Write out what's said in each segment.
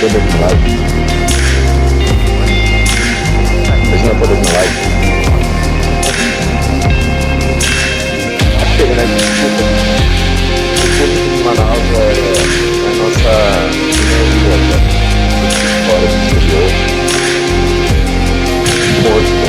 poder de live. Imagina poder de live. Chega, né? O público de Manaus é a nossa energia, fora do exterior. Morto.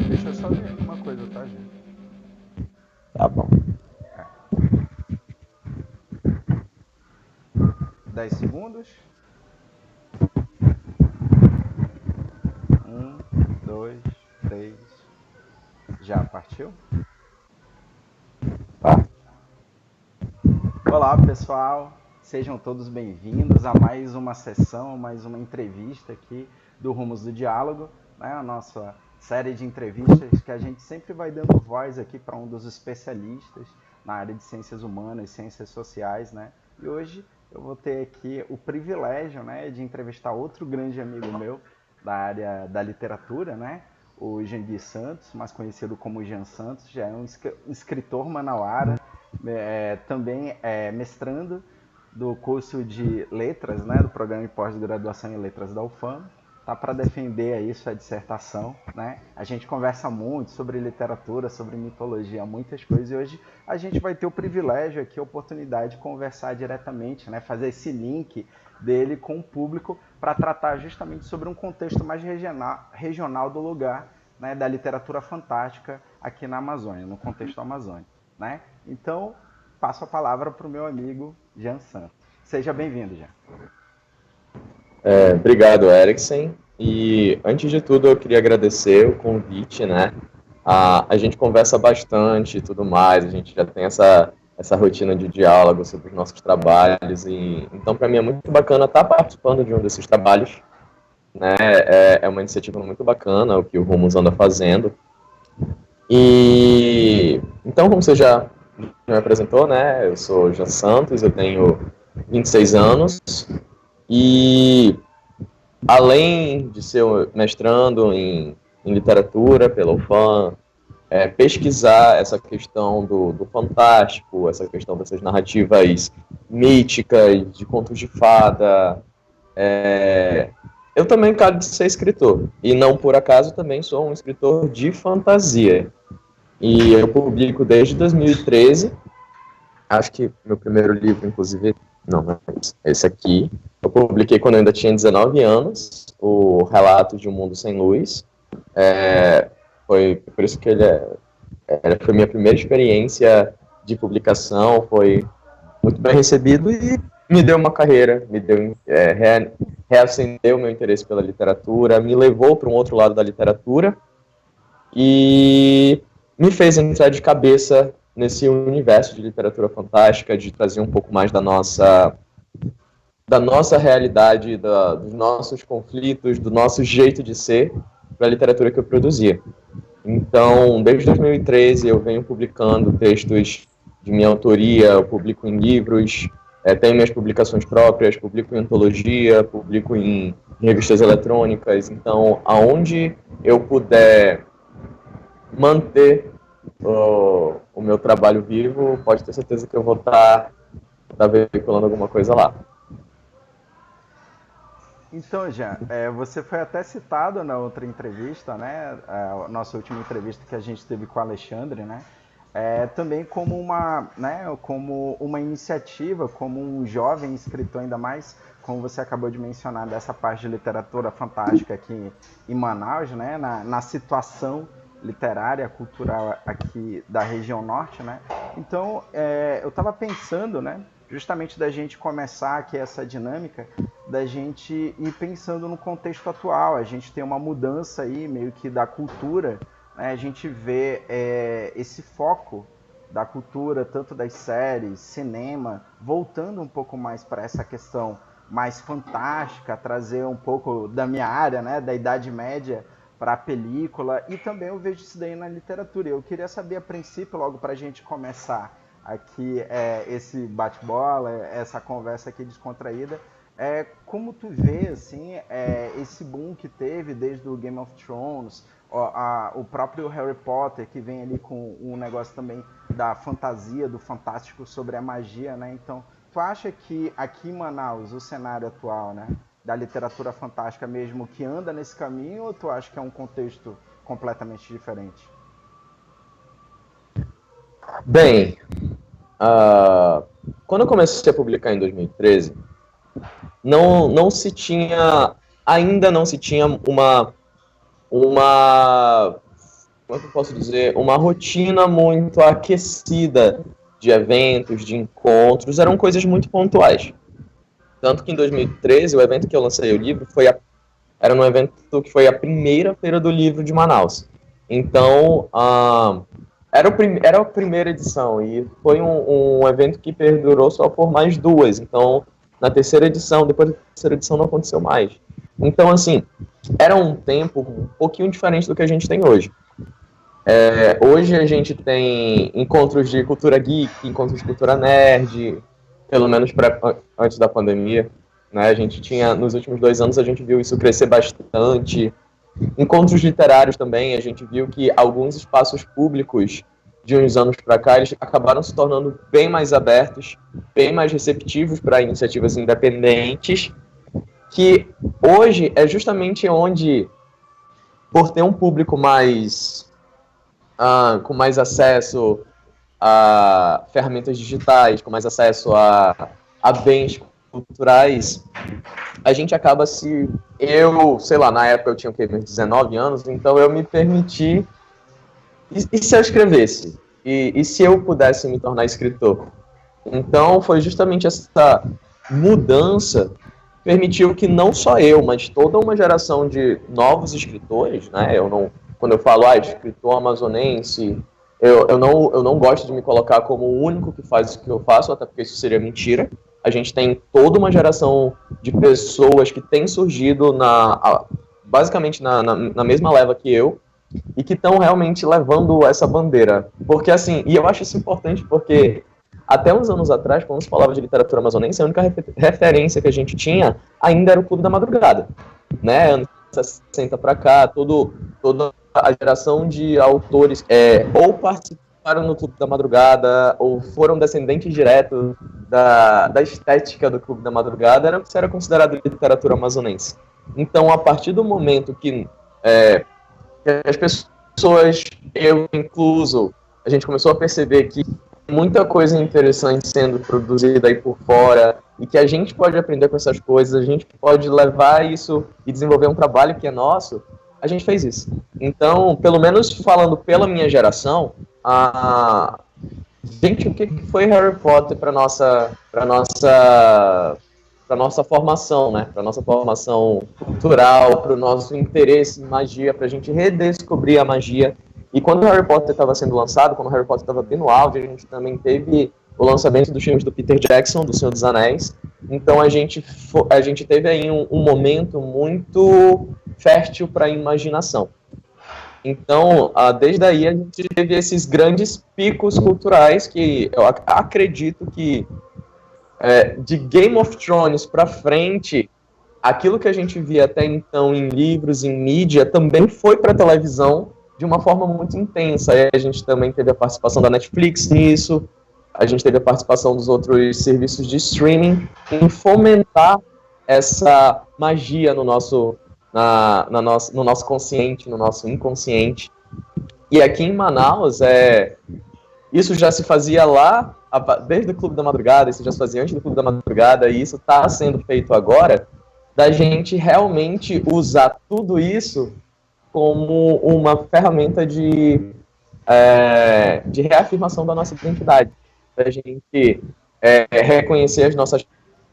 Deixa eu só ver aqui uma coisa, tá, gente? Tá bom. 10 segundos. 1, 2, 3. Já partiu? Tá. Olá, pessoal. Sejam todos bem-vindos a mais uma sessão, mais uma entrevista aqui do Rumos do Diálogo, né? A nossa série de entrevistas que a gente sempre vai dando voz aqui para um dos especialistas na área de ciências humanas, ciências sociais, né? E hoje eu vou ter aqui o privilégio, né, de entrevistar outro grande amigo meu da área da literatura, né? O Jandir Santos, mais conhecido como Jean Santos, já é um escritor manauara, também é mestrando do curso de letras, né, do programa de pós-graduação em letras da UFAM, tá para defender aí sua dissertação, né? A gente conversa muito sobre literatura, sobre mitologia, muitas coisas, e hoje a gente vai ter o privilégio aqui, a oportunidade de conversar diretamente, né, fazer esse link dele com o público para tratar justamente sobre um contexto mais regional do lugar, né, da literatura fantástica aqui na Amazônia, no contexto amazônico, né? Então, passo a palavra para o meu amigo Jean Santos. Seja bem-vindo, Jean. Obrigado, Eriksen. E antes de tudo, eu queria agradecer o convite, né? A gente conversa bastante e tudo mais, a gente já tem essa rotina de diálogo sobre os nossos trabalhos, e então para mim é muito bacana estar participando de um desses trabalhos, né? É uma iniciativa muito bacana o que o Rumos anda fazendo. E então, como você já me apresentou, né? Eu sou Jean Santos, eu tenho 26 anos e além de ser mestrando em literatura pela UFAM, pesquisar essa questão do fantástico, essa questão dessas narrativas míticas, de contos de fada, eu também quero ser escritor. E não por acaso também sou um escritor de fantasia. E eu publico desde 2013. Acho que meu primeiro livro, inclusive, não é esse aqui. Eu publiquei quando eu ainda tinha 19 anos, o Relatos de um Mundo Sem Luz. Foi por isso que foi minha primeira experiência de publicação, foi muito bem recebido e me deu uma carreira, me deu reacendeu meu interesse pela literatura, me levou para um outro lado da literatura e me fez entrar de cabeça nesse universo de literatura fantástica, de trazer um pouco mais da nossa realidade, dos nossos conflitos, do nosso jeito de ser para a literatura que eu produzia. Então, desde 2013 eu venho publicando textos de minha autoria, eu publico em livros, tenho minhas publicações próprias, publico em antologia, publico em revistas eletrônicas. Então, aonde eu puder manter o meu trabalho vivo, pode ter certeza que eu vou estar veiculando alguma coisa lá. Então, Jean, você foi até citado na outra entrevista, né? A nossa última entrevista que a gente teve com o Alexandre, né? Também como uma iniciativa, como um jovem escritor, ainda mais, como você acabou de mencionar, dessa parte de literatura fantástica aqui em Manaus, né? Na situação literária, cultural aqui da região norte, né? Então, eu estava pensando, né? Justamente da gente começar aqui essa dinâmica, da gente ir pensando no contexto atual. A gente tem uma mudança aí, meio que da cultura, né? A gente vê esse foco da cultura, tanto das séries, cinema, voltando um pouco mais para essa questão mais fantástica, trazer um pouco da minha área, né, da Idade Média, para a película, e também eu vejo isso daí na literatura. Eu queria saber, a princípio, logo para a gente começar, aqui esse bate-bola, essa conversa aqui descontraída. Como tu vê, assim, esse boom que teve desde o Game of Thrones, o próprio Harry Potter, que vem ali com um negócio também da fantasia, do fantástico sobre a magia, né? Então, tu acha que aqui em Manaus, o cenário atual, né, da literatura fantástica mesmo, que anda nesse caminho, ou tu acha que é um contexto completamente diferente? Bem, quando eu comecei a publicar em 2013, não se tinha, ainda não se tinha como é que eu posso dizer, uma rotina muito aquecida de eventos, de encontros, eram coisas muito pontuais. Tanto que em 2013, o evento que eu lancei o livro era um evento que foi a primeira feira do livro de Manaus. Então, era a primeira edição e foi um evento que perdurou só por mais duas. Então, na terceira edição, depois da terceira edição não aconteceu mais. Então, assim, era um tempo um pouquinho diferente do que a gente tem hoje. Hoje a gente tem encontros de cultura geek, encontros de cultura nerd, pelo menos antes da pandemia, né? A gente tinha, nos últimos 2 anos, a gente viu isso crescer bastante. Encontros literários também, a gente viu que alguns espaços públicos de uns anos para cá, eles acabaram se tornando bem mais abertos, bem mais receptivos para iniciativas independentes, que hoje é justamente onde, por ter um público com mais acesso a ferramentas digitais, com mais acesso a bens culturais, a gente acaba sei lá, na época eu tinha meus 19 anos, então eu me permiti, e se eu escrevesse? E se eu pudesse me tornar escritor? Então foi justamente essa mudança que permitiu que não só eu, mas toda uma geração de novos escritores, né? Quando eu falo escritor amazonense, eu não gosto de me colocar como o único que faz o que eu faço, até porque isso seria mentira. A gente tem toda uma geração de pessoas que têm surgido basicamente na mesma leva que eu, e que estão realmente levando essa bandeira. Porque assim, e eu acho isso importante porque até uns anos atrás, quando se falava de literatura amazonense, a única referência que a gente tinha ainda era o Clube da Madrugada, né? Anos 60 para cá, toda a geração de autores ou participaram no Clube da Madrugada ou foram descendentes diretos da estética do Clube da Madrugada, era o que era considerado literatura amazonense. Então, a partir do momento que as pessoas, eu incluso, a gente começou a perceber que muita coisa interessante sendo produzida aí por fora e que a gente pode aprender com essas coisas, a gente pode levar isso e desenvolver um trabalho que é nosso, a gente fez isso. Então, pelo menos falando pela minha geração, gente, o que foi Harry Potter para nossa formação, né? Para nossa formação cultural, para o nosso interesse em magia, para a gente redescobrir a magia. E quando o Harry Potter estava sendo lançado, quando o Harry Potter estava bem no auge, a gente também teve o lançamento dos filmes do Peter Jackson, do Senhor dos Anéis. Então a gente teve aí um momento muito fértil para a imaginação. Então, desde aí a gente teve esses grandes picos culturais que eu acredito que de Game of Thrones para frente, aquilo que a gente via até então em livros, em mídia, também foi para a televisão de uma forma muito intensa. Aí a gente também teve a participação da Netflix nisso, a gente teve a participação dos outros serviços de streaming em fomentar essa magia no nosso consciente, no nosso inconsciente. E aqui em Manaus, isso já se fazia lá, desde o Clube da Madrugada, isso já se fazia antes do Clube da Madrugada, e isso está sendo feito agora, da gente realmente usar tudo isso como uma ferramenta de reafirmação da nossa identidade, da gente reconhecer as nossas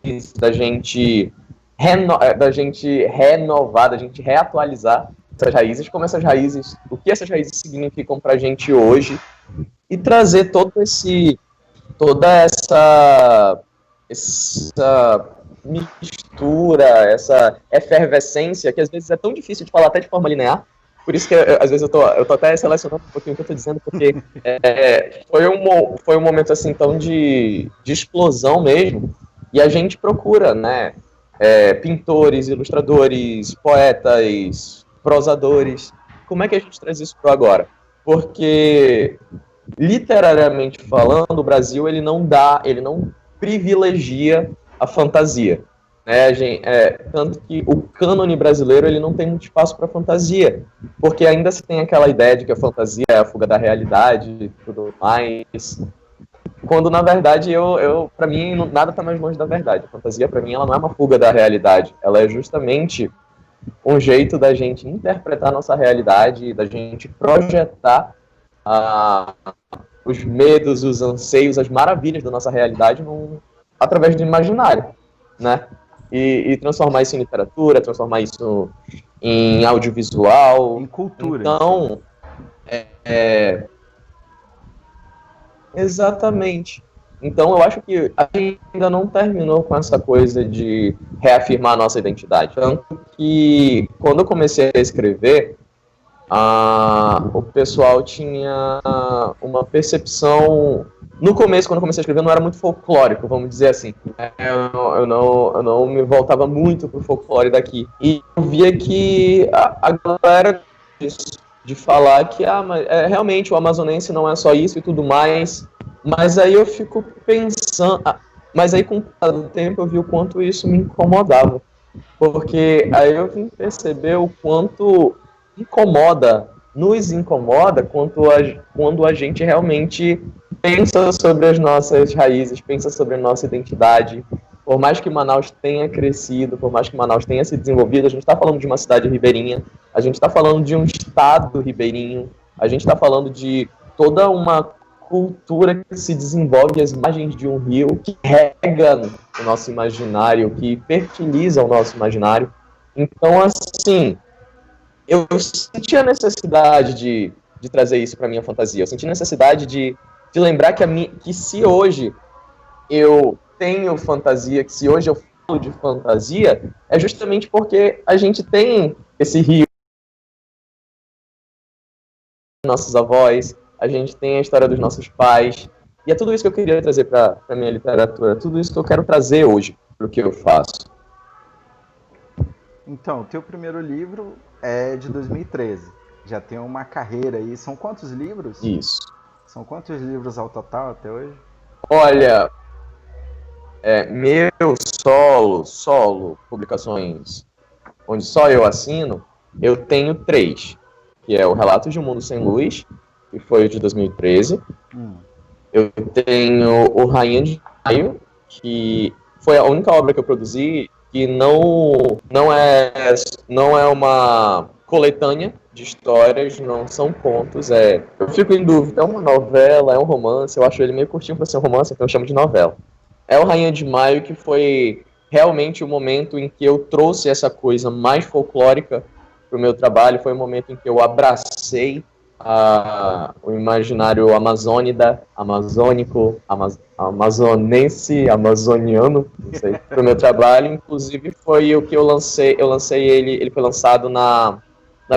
raízes, da gente renovar, da gente reatualizar essas raízes, o que essas raízes significam para a gente hoje, e trazer toda essa mistura, essa efervescência, que às vezes é tão difícil de falar até de forma linear, por isso que às vezes eu tô até selecionando um pouquinho o que eu tô dizendo, porque foi um momento assim tão de explosão mesmo, e a gente procura, né, pintores, ilustradores, poetas, prosadores. Como é que a gente traz isso para agora? Porque, literariamente falando, o Brasil ele não privilegia a fantasia. Né, gente, tanto que o cânone brasileiro ele não tem muito espaço para fantasia, porque ainda se tem aquela ideia de que a fantasia é a fuga da realidade e tudo mais, quando na verdade para mim nada está mais longe da verdade. A fantasia para mim ela não é uma fuga da realidade, ela é justamente um jeito da gente interpretar a nossa realidade, da gente projetar os medos, os anseios, as maravilhas da nossa realidade através do imaginário, né? E transformar isso em literatura, transformar isso em audiovisual. Em cultura. Então, exatamente. Então, eu acho que a gente ainda não terminou com essa coisa de reafirmar a nossa identidade. Tanto que, quando eu comecei a escrever, o pessoal tinha uma percepção. No começo, quando eu comecei a escrever, não era muito folclórico, vamos dizer assim. Eu não me voltava muito pro folclore daqui. E eu via que a galera de falar que realmente o amazonense não é só isso e tudo mais. Mas aí eu fico pensando. Mas aí, com o tempo, eu vi o quanto isso me incomodava. Porque aí eu vim perceber o quanto nos incomoda quando a gente realmente pensa sobre as nossas raízes, pensa sobre a nossa identidade. Por mais que Manaus tenha crescido, por mais que Manaus tenha se desenvolvido, a gente está falando de uma cidade ribeirinha, a gente está falando de um estado ribeirinho, a gente está falando de toda uma cultura que se desenvolve às margens de um rio, que rega o nosso imaginário, que fertiliza o nosso imaginário. Então, assim, eu senti a necessidade de trazer isso para minha fantasia. Eu senti a necessidade de lembrar que se hoje eu tenho fantasia, que se hoje eu falo de fantasia, é justamente porque a gente tem esse rio, nossos avós, a gente tem a história dos nossos pais, e é tudo isso que eu queria trazer para a minha literatura, tudo isso que eu quero trazer hoje para o que eu faço. Então, o teu primeiro livro é de 2013. Já tem uma carreira aí. São quantos livros? Isso. São quantos livros ao total até hoje? Olha, meu solo, publicações onde só eu assino, eu tenho 3. Que é o Relatos de um Mundo Sem Luz, que foi o de 2013. Eu tenho o Rainha de Maio, que foi a única obra que eu produzi que não é uma coletânea de histórias, não são contos. Eu fico em dúvida, é uma novela, é um romance, eu acho ele meio curtinho para ser um romance, então eu chamo de novela. É o Rainha de Maio, que foi realmente o momento em que eu trouxe essa coisa mais folclórica para o meu trabalho, foi o momento em que eu abracei o imaginário amazônico, amazonense, amazoniano, não sei, para o meu trabalho. Inclusive foi o que eu lancei ele foi lançado na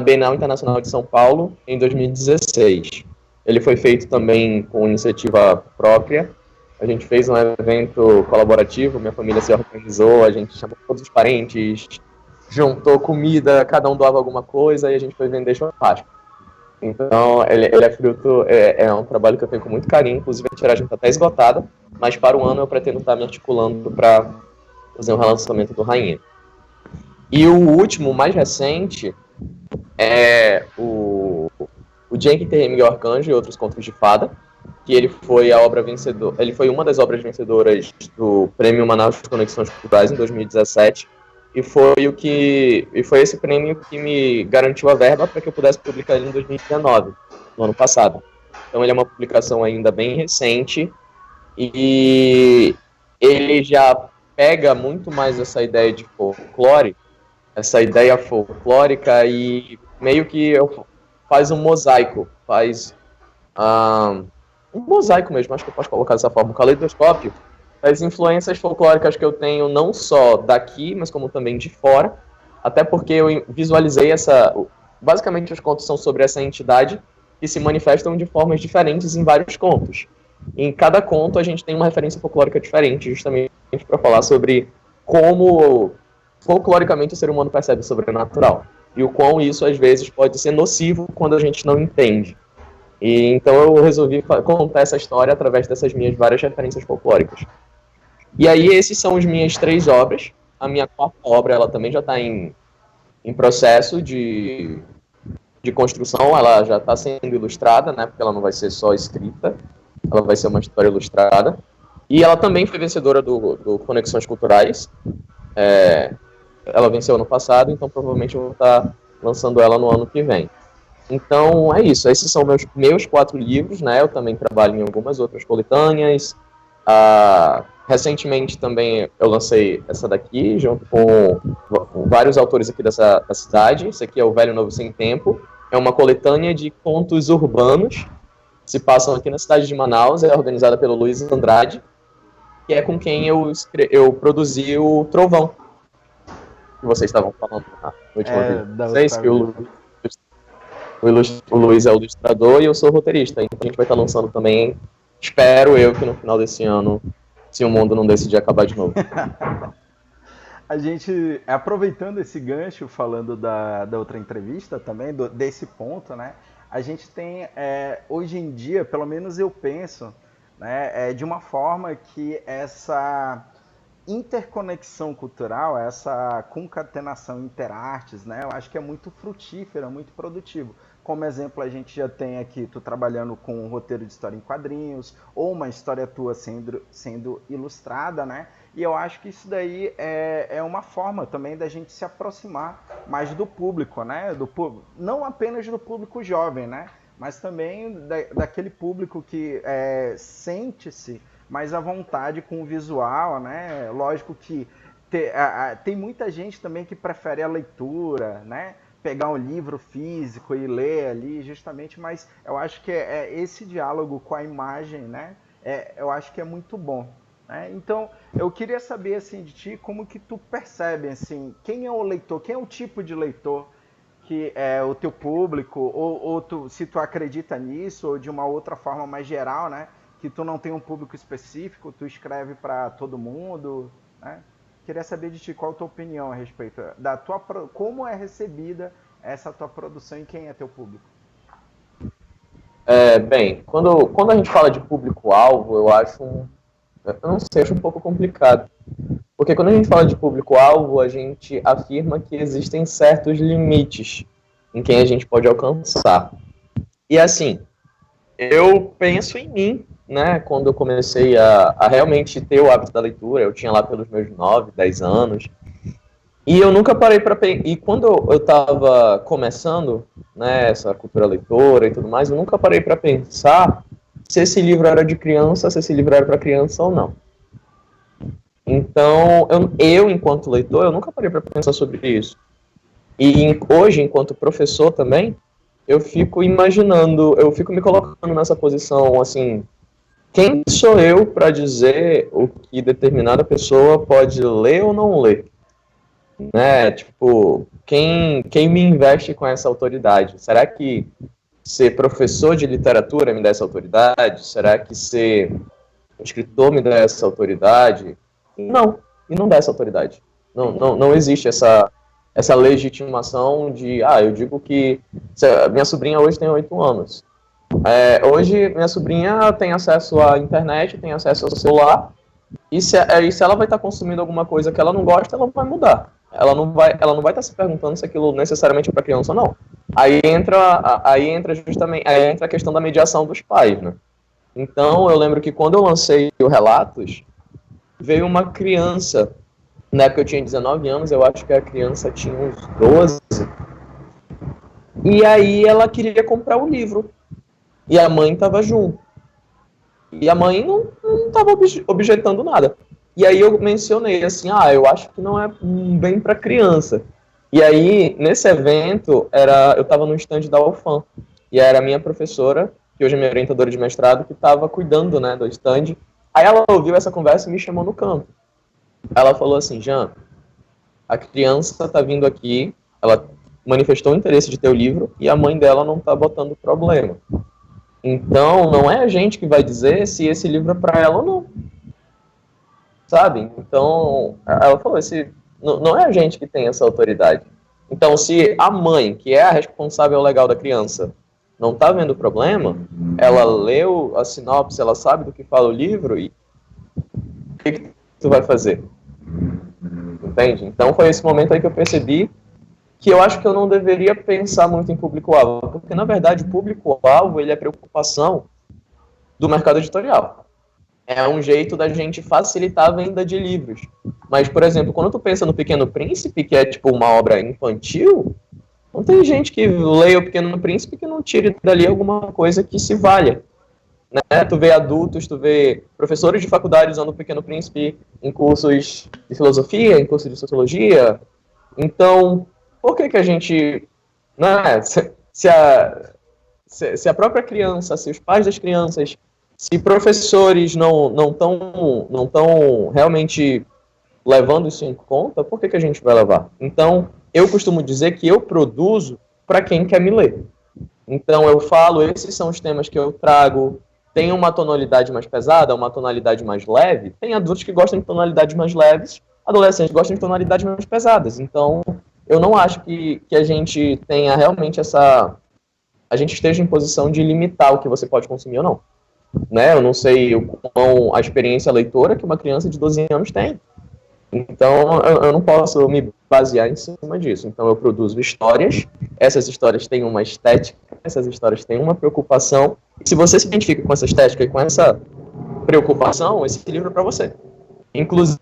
Bienal Internacional de São Paulo em 2016. Ele foi feito também com iniciativa própria. A gente fez um evento colaborativo, minha família se organizou, a gente chamou todos os parentes, juntou comida, cada um doava alguma coisa e a gente foi vender churrasco. Então, ele é fruto, é um trabalho que eu tenho com muito carinho, inclusive a tiragem está até esgotada, mas para o ano eu pretendo estar me articulando para fazer um relançamento do Rainha. E o último, mais recente, é o Dia em que Enterrei Miguel Arcanjo e Outros Contos de Fada, que ele foi ele foi uma das obras vencedoras do Prêmio Manaus de Conexões Culturais em 2017, e foi esse prêmio que me garantiu a verba para que eu pudesse publicar ele em 2019, no ano passado. Então ele é uma publicação ainda bem recente, e ele já pega muito mais essa ideia de folclore, essa ideia folclórica, e meio que faz um mosaico, um mosaico mesmo, acho que eu posso colocar dessa forma, um caleidoscópio, as influências folclóricas que eu tenho não só daqui, mas como também de fora, até porque eu visualizei basicamente os contos são sobre essa entidade que se manifestam de formas diferentes em vários contos. Em cada conto a gente tem uma referência folclórica diferente, justamente para falar sobre como folcloricamente o ser humano percebe o sobrenatural e o quão isso às vezes pode ser nocivo quando a gente não entende. E então eu resolvi contar essa história através dessas minhas várias referências folclóricas. E aí esses são as minhas 3 obras. A minha 4ª obra ela também já está em processo de construção, ela já está sendo ilustrada, né, porque ela não vai ser só escrita, ela vai ser uma história ilustrada. E ela também foi vencedora do Conexões Culturais. Ela venceu ano passado, então provavelmente eu vou estar lançando ela no ano que vem. Então é isso, esses são meus 4 livros, né? Eu também trabalho em algumas outras coletâneas. Recentemente também eu lancei essa daqui, junto com vários autores aqui da cidade. Esse aqui é o Velho Novo Sem Tempo. É uma coletânea de contos urbanos que se passam aqui na cidade de Manaus. É organizada pelo Luiz Andrade, que é com quem eu produzi o Trovão, que vocês estavam falando na última vez. Que o Luiz é o ilustrador e eu sou o roteirista. Então a gente vai estar lançando também, espero eu, que no final desse ano, se o mundo não decidir acabar de novo. A gente, aproveitando esse gancho, falando da outra entrevista também, desse ponto, né? A gente tem, hoje em dia, pelo menos eu penso, né, de uma forma que essa interconexão cultural, essa concatenação interartes, né, eu acho que é muito frutífera, muito produtivo. Como exemplo, a gente já tem aqui, tu trabalhando com um roteiro de história em quadrinhos, ou uma história tua sendo ilustrada, né? E eu acho que isso daí é uma forma também da gente se aproximar mais do público, né? Não apenas do público jovem, né? Mas também daquele público que sente-se mais à vontade com o visual, né? Lógico que tem muita gente também que prefere a leitura, né? Pegar um livro físico e ler ali, justamente, mas eu acho que esse diálogo com a imagem, né? Eu acho que é muito bom. Né? Então, eu queria saber, assim, de ti, como que tu percebe, assim, quem é o leitor, quem é o tipo de leitor que é o teu público, ou se tu acredita nisso, ou de uma outra forma mais geral, né? Que tu não tem um público específico, tu escreve para todo mundo, né? Queria saber de ti qual a tua opinião a respeito da como é recebida essa tua produção e quem é teu público. Bem, quando a gente fala de público-alvo, eu não sei, acho um pouco complicado. Porque quando a gente fala de público-alvo, a gente afirma que existem certos limites em quem a gente pode alcançar. E assim, eu penso em mim, né, quando eu comecei a realmente ter o hábito da leitura, eu tinha lá pelos meus 9, 10 anos, e eu nunca parei para pensar, e quando eu estava começando, né, essa cultura leitora e tudo mais, eu nunca parei para pensar se esse livro era de criança, se esse livro era para criança ou não. Então, eu, enquanto leitor, eu nunca parei para pensar sobre isso. E hoje, enquanto professor também, eu fico imaginando, eu fico me colocando nessa posição, assim, quem sou eu para dizer o que determinada pessoa pode ler ou não ler? Né? Tipo, quem me investe com essa autoridade? Será que ser professor de literatura me dá essa autoridade? Será que ser escritor me dá essa autoridade? Não, e não dá essa autoridade. Não existe essa legitimação de, eu digo que minha sobrinha hoje tem 8 anos. Hoje minha sobrinha tem acesso à internet, tem acesso ao celular, e se ela vai estar consumindo alguma coisa que ela não gosta, ela vai mudar. Ela não vai estar se perguntando se aquilo necessariamente é para criança ou não. Aí entra justamente a questão da mediação dos pais, né? Então eu lembro que quando eu lancei o Relatos, veio uma criança, na época eu tinha 19 anos, eu acho que a criança tinha uns 12, e aí ela queria comprar o livro, e a mãe estava junto, e a mãe não estava objetando nada. E aí eu mencionei assim, eu acho que não é bem para criança. E aí, nesse evento, eu estava no stand da UFAM, e era a minha professora, que hoje é minha orientadora de mestrado, que estava cuidando, né, do stand. Aí ela ouviu essa conversa e me chamou no canto. Ela falou assim, Jean, a criança está vindo aqui, ela manifestou o interesse de ter o livro e a mãe dela não está botando problema. Então, não é a gente que vai dizer se esse livro é para ela ou não, sabe? Então, ela falou, não é a gente que tem essa autoridade. Então, se a mãe, que é a responsável legal da criança, não está vendo o problema, ela leu a sinopse, ela sabe do que fala o livro, e o que tu vai fazer? Entende? Então, foi esse momento aí que eu percebi que eu acho que eu não deveria pensar muito em público-alvo, porque, na verdade, o público-alvo, ele é preocupação do mercado editorial. É um jeito da gente facilitar a venda de livros. Mas, por exemplo, quando tu pensa no Pequeno Príncipe, que é tipo uma obra infantil, não tem gente que leia o Pequeno Príncipe que não tire dali alguma coisa que se valha. Né? Tu vê adultos, tu vê professores de faculdade usando o Pequeno Príncipe em cursos de filosofia, em cursos de sociologia. Então, por que a gente... Né? Se a própria criança, se os pais das crianças, se professores não estão realmente levando isso em conta, por que a gente vai levar? Então, eu costumo dizer que eu produzo para quem quer me ler. Então, eu falo, esses são os temas que eu trago. Tem uma tonalidade mais pesada, uma tonalidade mais leve. Tem adultos que gostam de tonalidades mais leves, adolescentes gostam de tonalidades mais pesadas. Então, eu não acho que a gente tenha realmente a gente esteja em posição de limitar o que você pode consumir ou não. Né? Eu não sei a experiência leitora que uma criança de 12 anos tem. Então, eu não posso me basear em cima disso. Então, eu produzo histórias, essas histórias têm uma estética, essas histórias têm uma preocupação. E se você se identifica com essa estética e com essa preocupação, esse livro é para você. Inclusive,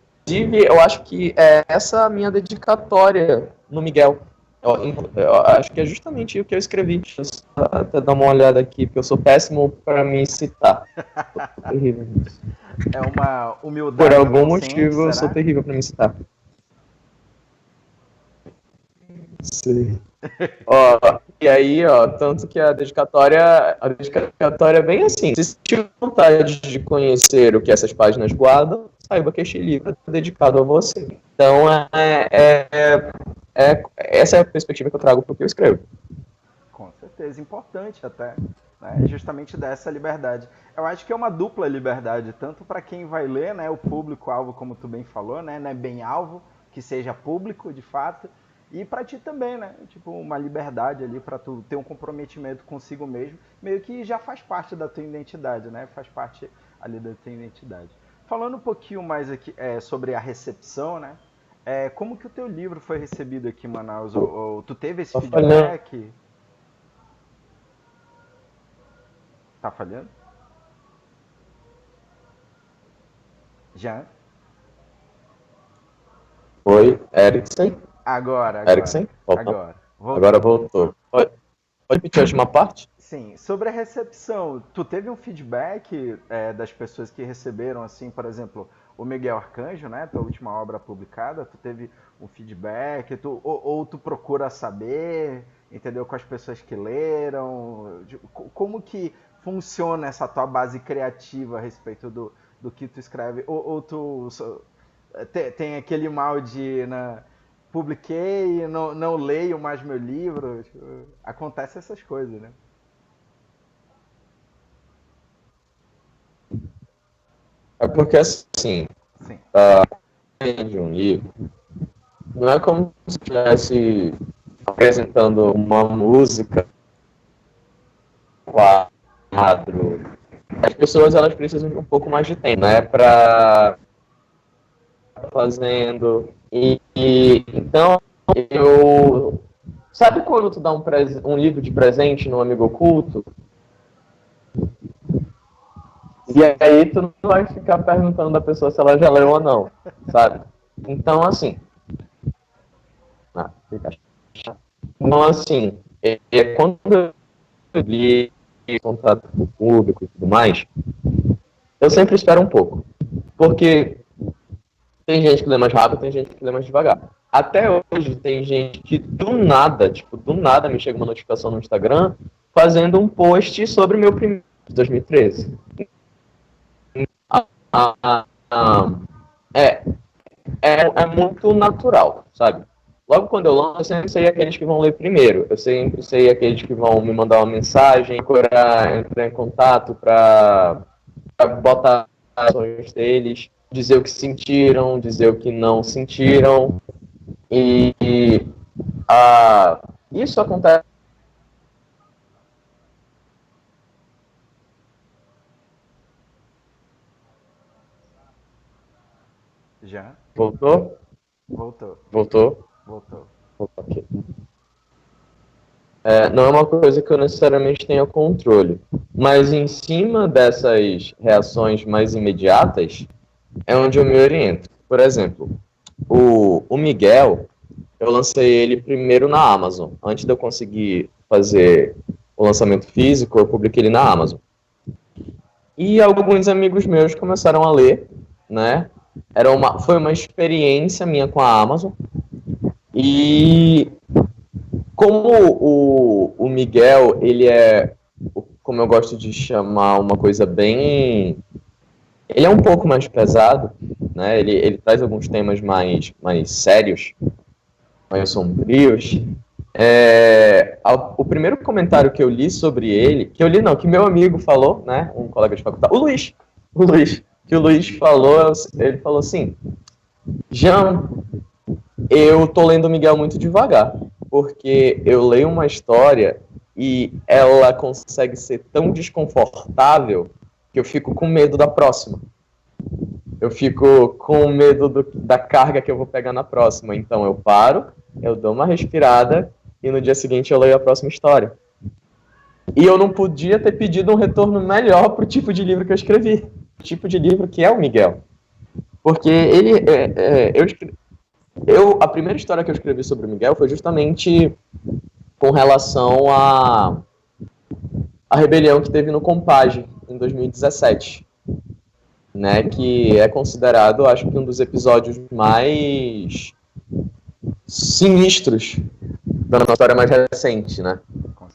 eu acho que é essa a minha dedicatória no Miguel. Eu acho que é justamente o que eu escrevi. Deixa eu até dar uma olhada aqui, porque eu sou péssimo para me citar. Terrível. É uma humildade. Por algum motivo, eu sou terrível para me citar. Sim. E aí, tanto que a dedicatória é bem assim. Se tiver vontade de conhecer o que essas páginas guardam, saiba que este livro é dedicado a você. Então, essa é a perspectiva que eu trago para o que eu escrevo. Com certeza, importante até, né? Justamente dessa liberdade. Eu acho que é uma dupla liberdade, tanto para quem vai ler, né, o público-alvo, como tu bem falou, né, bem alvo, que seja público de fato, e para ti também, né, tipo, uma liberdade ali para tu ter um comprometimento consigo mesmo, meio que já faz parte da tua identidade, né, faz parte ali da tua identidade. Falando um pouquinho mais aqui sobre a recepção, né, como que o teu livro foi recebido aqui em Manaus? Ou tu teve esse feedback? Tá falhando? Já? Oi, Eriksen? Agora. Eriksen? Agora. Voltou. Agora voltou. Pode repetir a última parte? Sim. Sobre a recepção, tu teve um feedback das pessoas que receberam, assim, por exemplo, o Miguel Arcanjo, né? Tua última obra publicada, tu teve um feedback, ou tu procura saber, entendeu? Com as pessoas que leram. Como que funciona essa tua base criativa a respeito do que tu escreve? Ou tu tem aquele mal de publiquei, não leio mais meu livro? Tipo, acontece essas coisas, né? É porque assim, de um livro, não é como se estivesse apresentando uma música, quadro. As pessoas, elas precisam de um pouco mais de tempo, né, para fazendo. Então, eu... Sabe quando tu dá um livro de presente num amigo oculto? E aí tu não vai ficar perguntando da pessoa se ela já leu ou não, sabe? Então, assim... Então, assim, quando eu li contato com o público e tudo mais, eu sempre espero um pouco. Porque tem gente que lê mais rápido, tem gente que lê mais devagar. Até hoje tem gente que do nada me chega uma notificação no Instagram fazendo um post sobre o meu primeiro de 2013. É muito natural, sabe? logo quando eu lanço, eu sempre sei aqueles que vão ler primeiro. Eu sempre sei aqueles que vão me mandar uma mensagem, entrar em contato para botar as ações deles, dizer o que sentiram, dizer o que não sentiram. E isso acontece. Já? Voltou? Voltou. Voltou? Voltou. Ok. Não é uma coisa que eu necessariamente tenha controle. Mas em cima dessas reações mais imediatas, é onde eu me oriento. Por exemplo, o Miguel, eu lancei ele primeiro na Amazon. Antes de eu conseguir fazer o lançamento físico, eu publiquei ele na Amazon. E alguns amigos meus começaram a ler, né? Foi uma experiência minha com a Amazon. E como o Miguel, ele é, como eu gosto de chamar, uma coisa bem... Ele é um pouco mais pesado, né? Ele traz alguns temas mais sérios, mais sombrios. O primeiro comentário que eu li sobre ele, que meu amigo falou, né? Um colega de faculdade, o Luiz, que o Luiz falou, ele falou assim: Jean, eu tô lendo o Miguel muito devagar, porque eu leio uma história e ela consegue ser tão desconfortável que eu fico com medo da próxima. Eu fico com medo da carga que eu vou pegar na próxima. Então eu paro, eu dou uma respirada e no dia seguinte eu leio a próxima história. E eu não podia ter pedido um retorno melhor pro tipo de livro que eu escrevi. O tipo de livro que é o Miguel. Porque a primeira história que eu escrevi sobre o Miguel foi justamente com relação à rebelião que teve no Compage em 2017. Né, que é considerado, acho que, um dos episódios mais sinistros da nossa história mais recente, né?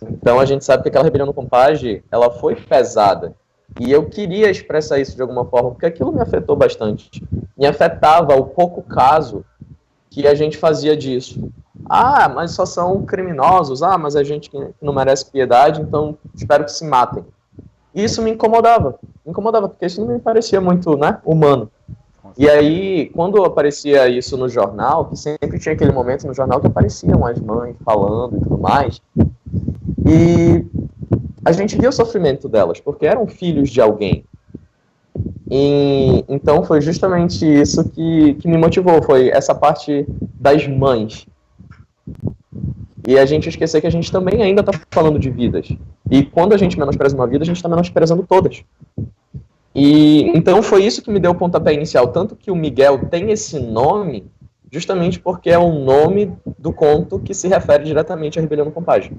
Então a gente sabe que aquela rebelião no Compage, ela foi pesada. E eu queria expressar isso de alguma forma, porque aquilo me afetou bastante. Me afetava o pouco caso que a gente fazia disso. Ah, mas só são criminosos. Ah, mas a gente que não merece piedade, então espero que se matem. E isso me incomodava, porque isso não me parecia muito, né, humano. E aí, quando aparecia isso no jornal, que sempre tinha aquele momento no jornal que apareciam as mães falando e tudo mais, e a gente via o sofrimento delas, porque eram filhos de alguém. E então foi justamente isso que me motivou, foi essa parte das mães. E a gente esquecer que a gente também ainda está falando de vidas. E quando a gente menospreza uma vida, a gente está menosprezando todas. E então foi isso que me deu o pontapé inicial. Tanto que o Miguel tem esse nome justamente porque é o nome do conto que se refere diretamente à rebelião no Compage.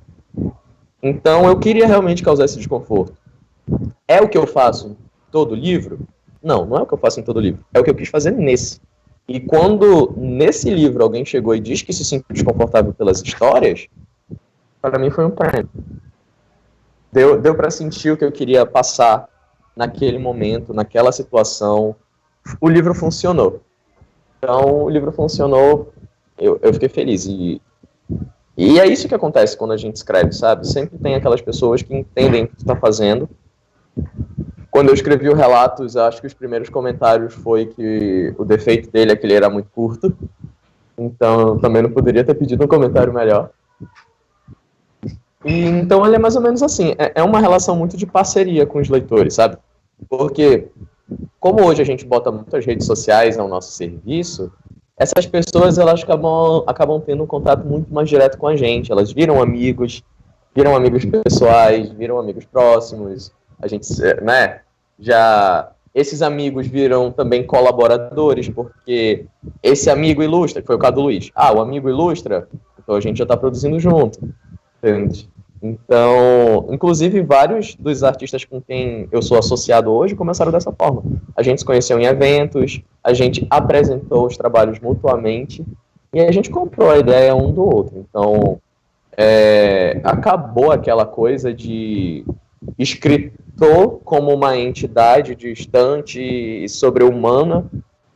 Então eu queria realmente causar esse desconforto. É o que eu faço em todo livro? Não, não é o que eu faço em todo livro. É o que eu quis fazer nesse. E quando, nesse livro, alguém chegou e diz que se sente desconfortável pelas histórias, para mim foi um prêmio. Deu para sentir o que eu queria passar naquele momento, naquela situação. O livro funcionou. Então, o livro funcionou, eu fiquei feliz. E é isso que acontece quando a gente escreve, sabe? Sempre tem aquelas pessoas que entendem o que tu está fazendo. Quando eu escrevi o Relatos, acho que os primeiros comentários foi que o defeito dele é que ele era muito curto. Então, eu também não poderia ter pedido um comentário melhor. E, então, ele é mais ou menos assim. É uma relação muito de parceria com os leitores, sabe? Porque, como hoje a gente bota muitas redes sociais ao nosso serviço, essas pessoas elas acabam tendo um contato muito mais direto com a gente. Elas viram amigos pessoais, viram amigos próximos. A gente, né? Esses amigos viram também colaboradores, porque esse amigo ilustra, que foi o caso do Luiz. O amigo ilustra, então a gente já está produzindo junto. Entende? Então, inclusive, vários dos artistas com quem eu sou associado hoje começaram dessa forma. A gente se conheceu em eventos, a gente apresentou os trabalhos mutuamente e a gente comprou a ideia um do outro. Então, acabou aquela coisa de escritor como uma entidade distante e sobre-humana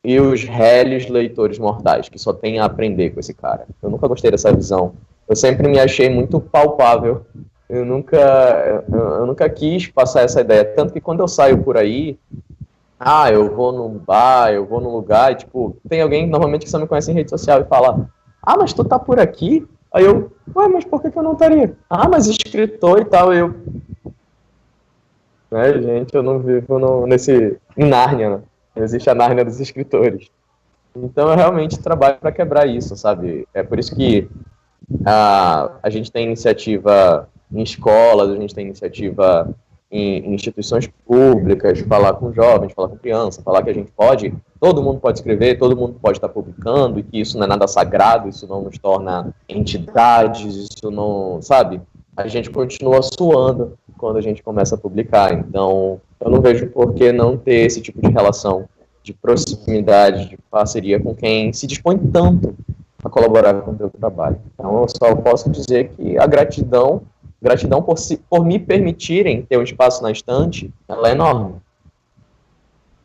e os réis leitores mortais, que só tem a aprender com esse cara. Eu nunca gostei dessa visão. Eu sempre me achei muito palpável. Eu nunca quis passar essa ideia. Tanto que quando eu saio por aí, eu vou num bar, eu vou num lugar, e, tipo, tem alguém normalmente que só me conhece em rede social e fala, mas tu tá por aqui? Aí eu, mas por que eu não estaria? Mas escritor e tal, gente, eu não vivo em Nárnia, né? Não existe a Nárnia dos escritores. Então eu realmente trabalho para quebrar isso, sabe? É por isso que a gente tem iniciativa em escolas, a gente tem iniciativa em instituições públicas, falar com jovens, falar com crianças, falar que a gente pode, todo mundo pode escrever, todo mundo pode estar publicando, e que isso não é nada sagrado, isso não nos torna entidades, isso não, sabe? A gente continua suando quando a gente começa a publicar, então eu não vejo por que não ter esse tipo de relação de proximidade, de parceria com quem se dispõe tanto a colaborar com o teu trabalho. Então, eu só posso dizer que a gratidão por me permitirem ter um espaço na estante, ela é enorme.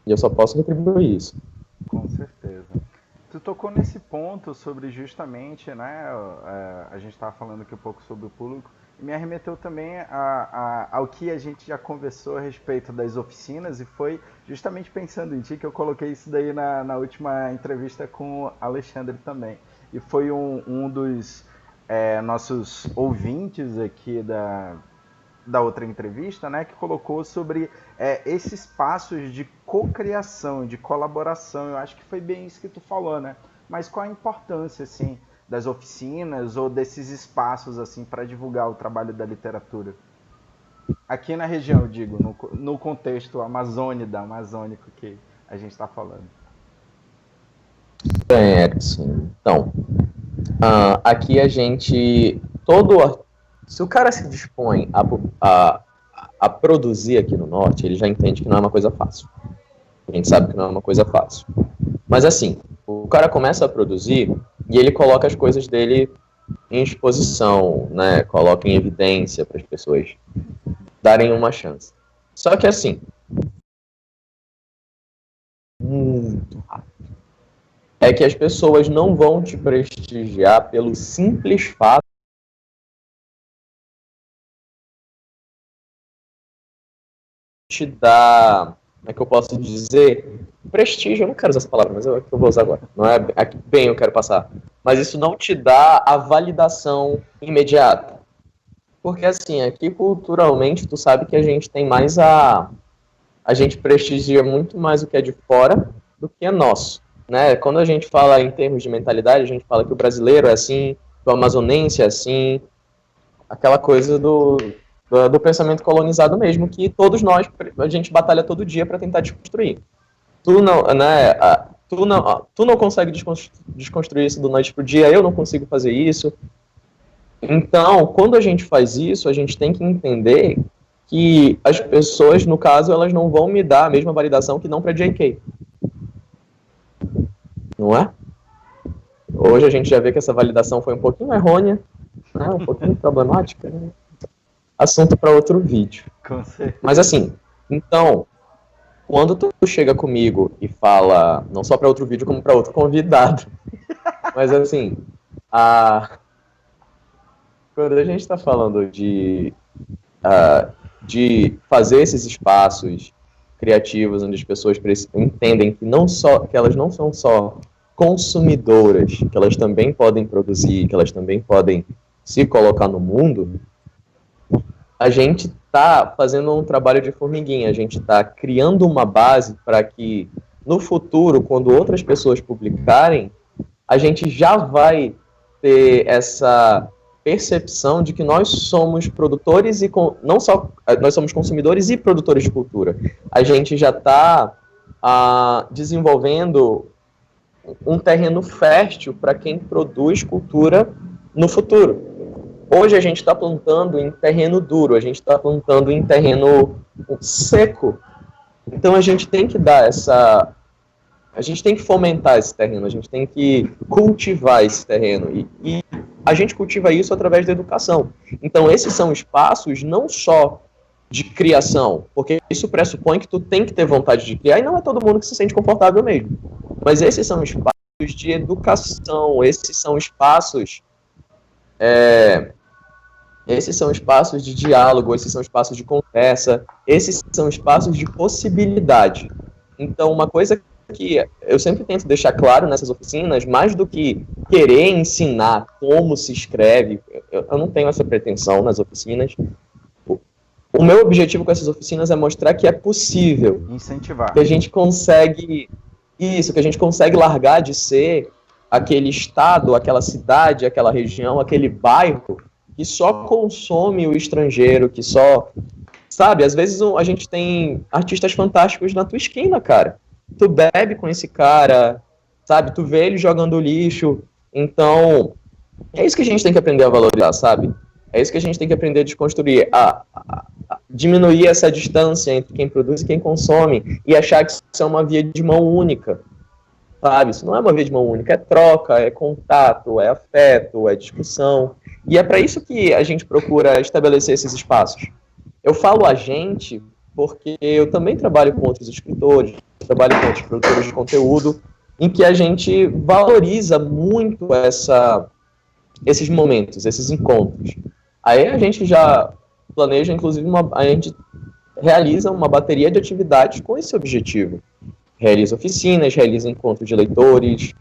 E eu só posso retribuir isso. Com certeza. Tu tocou nesse ponto sobre justamente, né, a gente estava falando aqui um pouco sobre o público, e me arremeteu também ao que a gente já conversou a respeito das oficinas, e foi justamente pensando em ti que eu coloquei isso daí na última entrevista com o Alexandre também. E foi um dos nossos ouvintes aqui da outra entrevista, né, que colocou sobre esses passos de cocriação, de colaboração. Eu acho que foi bem isso que tu falou, né? Mas qual a importância, assim, das oficinas ou desses espaços, assim, para divulgar o trabalho da literatura? Aqui na região, eu digo, no contexto amazônico que a gente está falando. Bem, Erickson, então, aqui a gente, se o cara se dispõe a produzir aqui no Norte, ele já entende que não é uma coisa fácil. A gente sabe que não é uma coisa fácil. Mas assim, o cara começa a produzir e ele coloca as coisas dele em exposição, né? Coloca em evidência para as pessoas darem uma chance. Só que assim, muito rápido. É que as pessoas não vão te prestigiar pelo simples fato de te dar, como é que eu posso dizer? Prestígio, eu não quero usar essa palavra, mas eu vou usar agora. Não é bem eu quero passar. Mas isso não te dá a validação imediata. Porque assim, aqui culturalmente, tu sabe que a gente tem mais a gente prestigia muito mais o que é de fora do que é nosso. Né? Quando a gente fala em termos de mentalidade, a gente fala que o brasileiro é assim, que o amazonense é assim, aquela coisa do pensamento colonizado mesmo, que todos nós, a gente batalha todo dia para tentar desconstruir. Tu não consegue desconstruir isso do noite pro dia, eu não consigo fazer isso. Então, quando a gente faz isso, a gente tem que entender que as pessoas, no caso, elas não vão me dar a mesma validação que não para JK. Não é? Hoje a gente já vê que essa validação foi um pouquinho errônea, né? Um pouquinho problemática. Né? Assunto para outro vídeo. Com certeza. Mas assim, então, quando tu chega comigo e fala, não só para outro vídeo, como para outro convidado, mas assim, quando a gente está falando de fazer esses espaços criativos onde as pessoas entendem que elas não são só consumidoras, que elas também podem produzir, que elas também podem se colocar no mundo, a gente está fazendo um trabalho de formiguinha, a gente está criando uma base para que no futuro, quando outras pessoas publicarem, a gente já vai ter essa percepção de que nós somos produtores e não só nós somos consumidores e produtores de cultura. A gente já está desenvolvendo um terreno fértil para quem produz cultura no futuro. Hoje a gente está plantando em terreno duro, a gente está plantando em terreno seco. Então a gente tem que dar a gente tem que fomentar esse terreno, a gente tem que cultivar esse terreno. E a gente cultiva isso através da educação. Então, esses são espaços não só de criação, porque isso pressupõe que tu tem que ter vontade de criar, e não é todo mundo que se sente confortável mesmo. Mas esses são espaços de educação, esses são espaços de diálogo, esses são espaços de conversa, esses são espaços de possibilidade. Então, uma coisa que eu sempre tento deixar claro nessas oficinas, mais do que querer ensinar como se escreve, eu não tenho essa pretensão nas oficinas. O meu objetivo com essas oficinas é mostrar que é possível. Incentivar. Que a gente consegue que a gente consegue largar de ser aquele estado, aquela cidade, aquela região, aquele bairro que só consome o estrangeiro, que só... Sabe, às vezes a gente tem artistas fantásticos na tua esquina, cara. Tu bebe com esse cara, sabe? Tu vê ele jogando lixo. Então, é isso que a gente tem que aprender a valorizar, sabe? É isso que a gente tem que aprender a desconstruir. Diminuir essa distância entre quem produz e quem consome. E achar que isso é uma via de mão única. Sabe? Isso não é uma via de mão única. É troca, é contato, é afeto, é discussão. E é para isso que a gente procura estabelecer esses espaços. Eu falo a gente porque eu também trabalho com outros escritores, trabalho com outros produtores de conteúdo, em que a gente valoriza muito esses momentos, esses encontros. Aí a gente já planeja, inclusive, a gente realiza uma bateria de atividades com esse objetivo. Realiza oficinas, realiza encontros de leitores,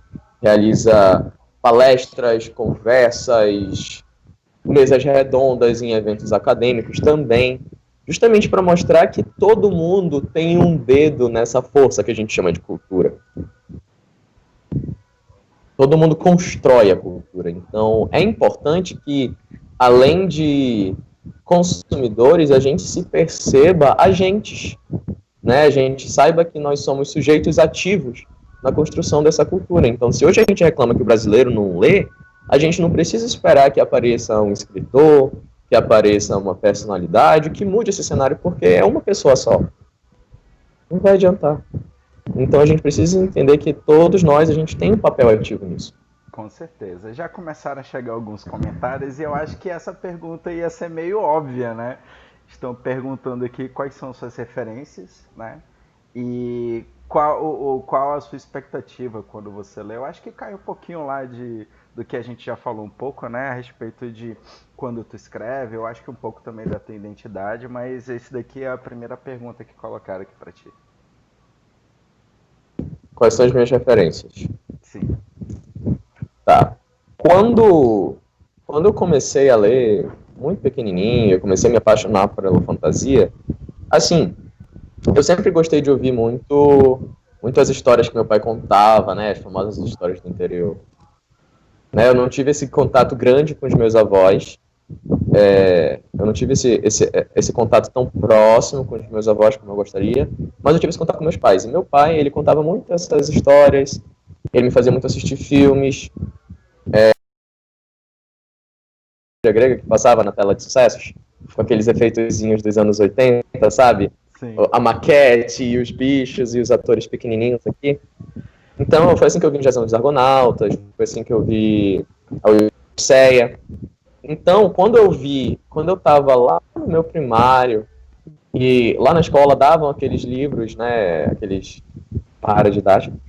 realiza palestras, conversas, mesas redondas em eventos acadêmicos também, justamente para mostrar que todo mundo tem um dedo nessa força que a gente chama de cultura. Todo mundo constrói a cultura. Então, é importante que, além de consumidores, a gente se perceba agentes, né? A gente saiba que nós somos sujeitos ativos na construção dessa cultura. Então, se hoje a gente reclama que o brasileiro não lê, a gente não precisa esperar que apareça um escritor, que apareça uma personalidade, que mude esse cenário, porque é uma pessoa só. Não vai adiantar. Então a gente precisa entender que todos nós, a gente tem um papel ativo nisso. Com certeza. Já começaram a chegar alguns comentários e eu acho que essa pergunta ia ser meio óbvia, né? Estão perguntando aqui quais são suas referências, né? E qual a sua expectativa quando você lê. Eu acho que cai um pouquinho lá do que a gente já falou um pouco, né? A respeito de quando tu escreve. Eu acho que um pouco também da tua identidade, mas esse daqui é a primeira pergunta que colocaram aqui pra ti. Quais são as minhas referências? Sim. Tá. Quando eu comecei a ler, muito pequenininho, eu comecei a me apaixonar pela fantasia, assim, eu sempre gostei de ouvir muito as histórias que meu pai contava, né, as famosas histórias do interior. Né, eu não tive esse contato grande com os meus avós, eu não tive esse contato tão próximo com os meus avós como eu gostaria, mas eu tive esse contato com meus pais. E meu pai, ele contava muito essas histórias, ele me fazia muito assistir filmes, grega que passava na tela de sucessos, com aqueles efeitozinhos dos anos 80, sabe? Sim. A maquete e os bichos e os atores pequenininhos aqui. Então, foi assim que eu vi Invasão dos Argonautas, foi assim que eu vi a Odisseia. Então, quando eu estava lá no meu primário, e lá na escola davam aqueles livros, né, aqueles paradidáticos,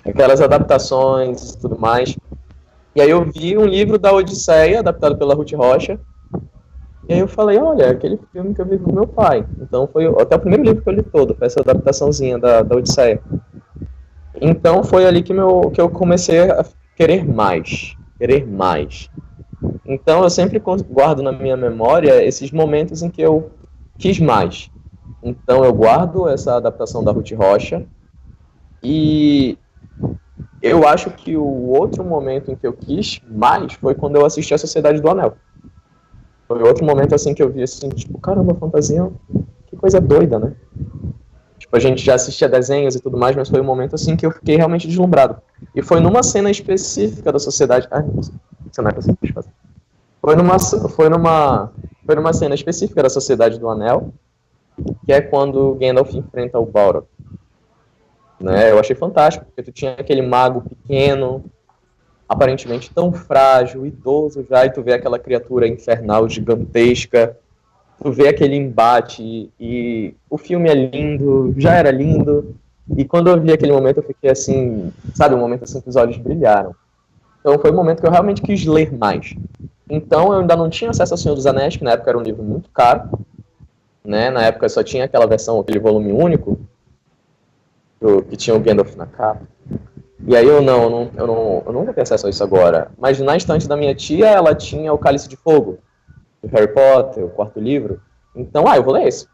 aquelas adaptações e tudo mais. E aí eu vi um livro da Odisseia, adaptado pela Ruth Rocha, e aí eu falei, olha, aquele filme que eu vi com meu pai. Então foi até o primeiro livro que eu li todo, foi essa adaptaçãozinha da Odisseia. Então foi ali que eu comecei a querer mais. Então eu sempre guardo na minha memória esses momentos em que eu quis mais. Então eu guardo essa adaptação da Ruth Rocha, e eu acho que o outro momento em que eu quis mais foi quando eu assisti a Sociedade do Anel. Foi outro momento assim que eu vi assim, tipo, caramba, fantasia, que coisa doida, né? Tipo, a gente já assistia desenhos e tudo mais, mas foi um momento assim que eu fiquei realmente deslumbrado. E foi numa cena específica da Sociedade... Não é possível fazer. Foi numa cena específica da Sociedade do Anel, que é quando Gandalf enfrenta o Balrog. Né? Eu achei fantástico, porque tu tinha aquele mago pequeno, aparentemente tão frágil, idoso já, e tu vê aquela criatura infernal, gigantesca, tu vê aquele embate, e o filme é lindo, já era lindo, E quando eu vi aquele momento, eu fiquei assim, sabe, um momento assim que os olhos brilharam. Então foi um momento que eu realmente quis ler mais. Então eu ainda não tinha acesso ao Senhor dos Anéis, que na época era um livro muito caro, né? Na época só tinha aquela versão, aquele volume único, que tinha o Gandalf na capa. E aí eu não vou ter acesso a isso agora. Mas na estante da minha tia, ela tinha o Cálice de Fogo, do Harry Potter, o quarto livro. Então, eu vou ler esse.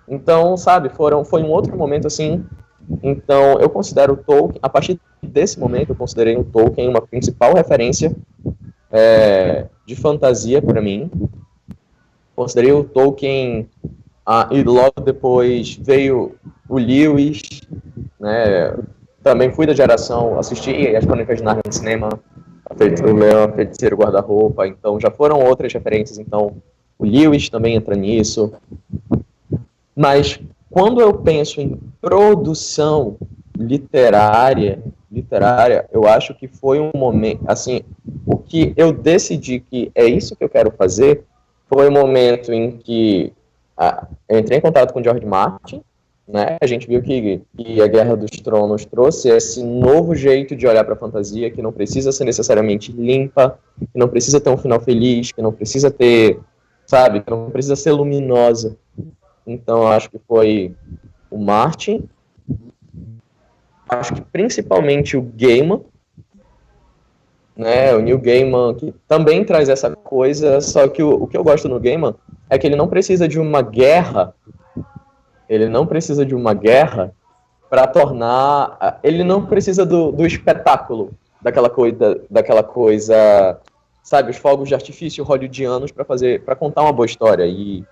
Então, sabe, foi um outro momento assim. Então, eu considero o Tolkien, a partir desse momento, eu considerei o Tolkien uma principal referência de fantasia para mim. Considerei o Tolkien, e logo depois veio o Lewis, né? Também fui da geração, assisti as Crônicas de Nárnia no cinema, o Leão, Feiticeiro Guarda-Roupa, então já foram outras referências, então o Lewis também entra nisso. Mas quando eu penso em produção literária, eu acho que foi um momento, assim, o que eu decidi que é isso que eu quero fazer, foi o momento em que eu entrei em contato com George Martin, né? A gente viu que a Guerra dos Tronos trouxe esse novo jeito de olhar para a fantasia, que não precisa ser necessariamente limpa, que não precisa ter um final feliz, que não precisa ter, sabe, que não precisa ser luminosa. Então, acho que foi o Martin, acho que principalmente o Gaiman, né, o Neil Gaiman, que também traz essa coisa, só que o que eu gosto no Gaiman é que ele não precisa de uma guerra, para tornar, ele não precisa do espetáculo, daquela coisa, sabe, os fogos de artifício hollywoodianos para contar uma boa história, e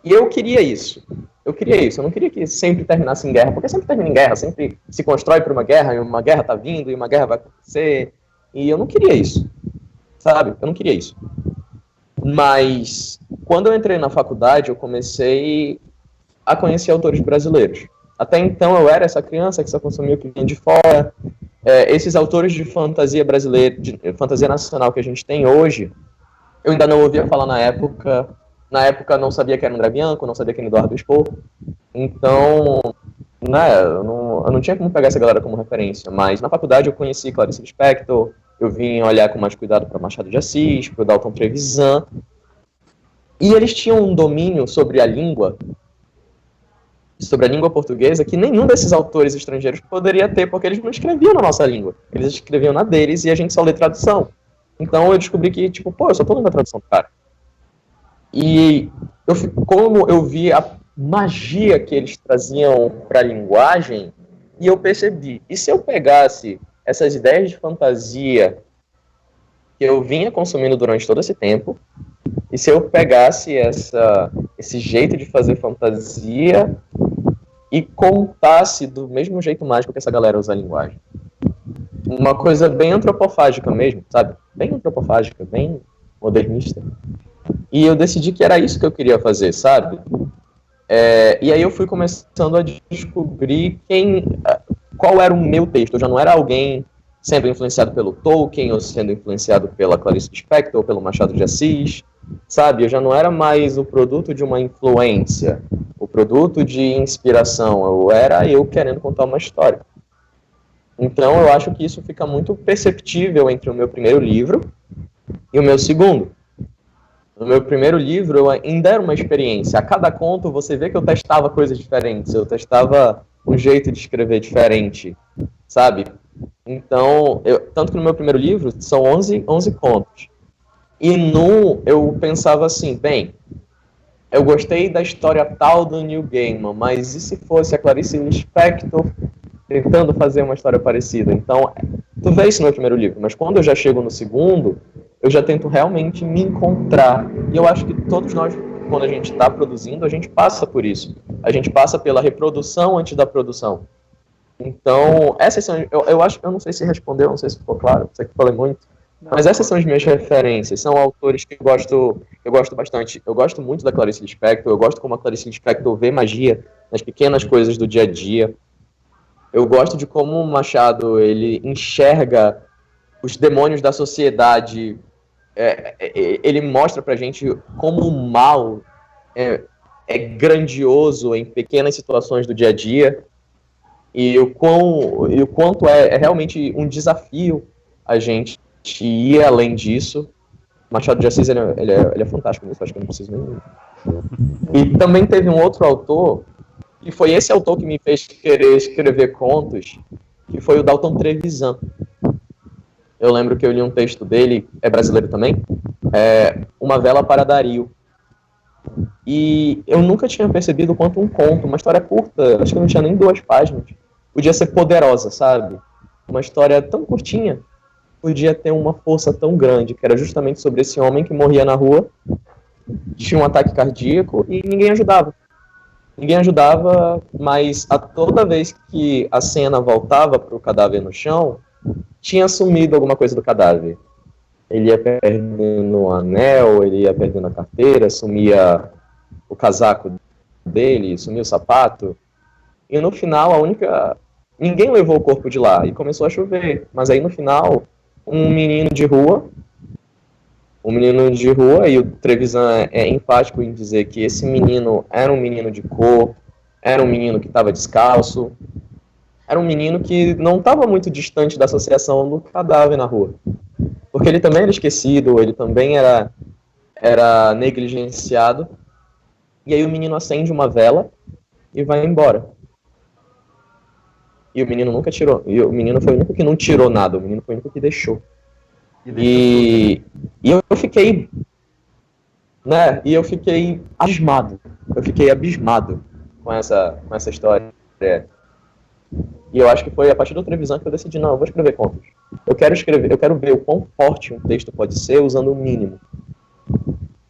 eu queria isso. Eu não queria que sempre terminasse em guerra, porque sempre termina em guerra, sempre se constrói para uma guerra, e uma guerra tá vindo, e uma guerra vai acontecer. E eu não queria isso, sabe? Eu não queria isso. Mas, quando eu entrei na faculdade, eu comecei a conhecer autores brasileiros. Até então, eu era essa criança que só consumia o que vinha de fora. Esses autores de fantasia brasileira, de fantasia nacional que a gente tem hoje, eu ainda não ouvia falar na época. Na época, não sabia que era André Bianco, não sabia que era Eduardo Spohr. Então, né, eu não tinha como pegar essa galera como referência. Mas na faculdade eu conheci Clarice Lispector, eu vim olhar com mais cuidado para Machado de Assis, para o Dalton Trevisan. E eles tinham um domínio sobre a língua portuguesa que nenhum desses autores estrangeiros poderia ter, porque eles não escreviam na nossa língua. Eles escreviam na deles e a gente só lê tradução. Então eu descobri que, tipo, eu só tô lendo a tradução do cara. E como eu vi a magia que eles traziam para a linguagem, e eu percebi, e se eu pegasse essas ideias de fantasia que eu vinha consumindo durante todo esse tempo, e se eu pegasse esse jeito de fazer fantasia e contasse do mesmo jeito mágico que essa galera usa a linguagem? Uma coisa bem antropofágica mesmo, sabe? Bem antropofágica, bem modernista. E eu decidi que era isso que eu queria fazer, sabe? E aí eu fui começando a descobrir qual era o meu texto. Eu já não era alguém sendo influenciado pelo Tolkien, ou sendo influenciado pela Clarice Lispector, ou pelo Machado de Assis, sabe? Eu já não era mais o produto de uma influência, o produto de inspiração. Eu querendo contar uma história. Então eu acho que isso fica muito perceptível entre o meu primeiro livro e o meu segundo. No meu primeiro livro, eu ainda era uma experiência. A cada conto, você vê que eu testava coisas diferentes. Eu testava um jeito de escrever diferente, sabe? Então, tanto que no meu primeiro livro, são 11 contos. E eu pensava assim, bem, eu gostei da história tal do Neil Gaiman, mas e se fosse a Clarice Lispector tentando fazer uma história parecida? Então, tu vê isso no meu primeiro livro, mas quando eu já chego no segundo, eu já tento realmente me encontrar. E eu acho que todos nós, quando a gente está produzindo, a gente passa por isso. A gente passa pela reprodução antes da produção. Então, essas são... Eu não sei se respondeu, não sei se ficou claro, sei que falei muito. Mas essas são as minhas referências. São autores que eu gosto bastante. Eu gosto muito da Clarice Lispector. Eu gosto como a Clarice Lispector vê magia nas pequenas coisas do dia a dia. Eu gosto de como o Machado ele enxerga os demônios da sociedade. Ele mostra pra gente como o mal é grandioso em pequenas situações do dia a dia. e o quanto é realmente um desafio a gente ir além disso. Machado de Assis, ele é fantástico nisso, acho que eu não preciso nem... E também teve um outro autor, e foi esse autor que me fez querer escrever contos, que foi o Dalton Trevisan. Eu lembro que eu li um texto dele, é brasileiro também, Uma Vela para Dario. E eu nunca tinha percebido quanto um conto, uma história curta, acho que não tinha nem 2 páginas, podia ser poderosa, sabe? Uma história tão curtinha, podia ter uma força tão grande, que era justamente sobre esse homem que morria na rua, tinha um ataque cardíaco e ninguém ajudava. Ninguém ajudava, mas a toda vez que a cena voltava para o cadáver no chão, tinha sumido alguma coisa do cadáver. Ele ia perdendo o anel, ele ia perdendo a carteira, sumia o casaco dele, sumia o sapato. E no final, ninguém levou o corpo de lá e começou a chover. Mas aí no final, um menino de rua, e o Trevisan é enfático em dizer que esse menino era um menino de cor, era um menino que estava descalço, era um menino que não estava muito distante da associação do cadáver na rua. Porque ele também era esquecido, ele também era negligenciado. E aí o menino acende uma vela e vai embora. E o menino nunca tirou. E o menino foi o único que não tirou nada, o menino foi o único que deixou. E eu fiquei, né? E eu fiquei abismado. Eu fiquei abismado com essa história. E eu acho que foi a partir do Trevisan que eu decidi, não, eu vou escrever contos. Eu quero ver o quão forte um texto pode ser usando o mínimo.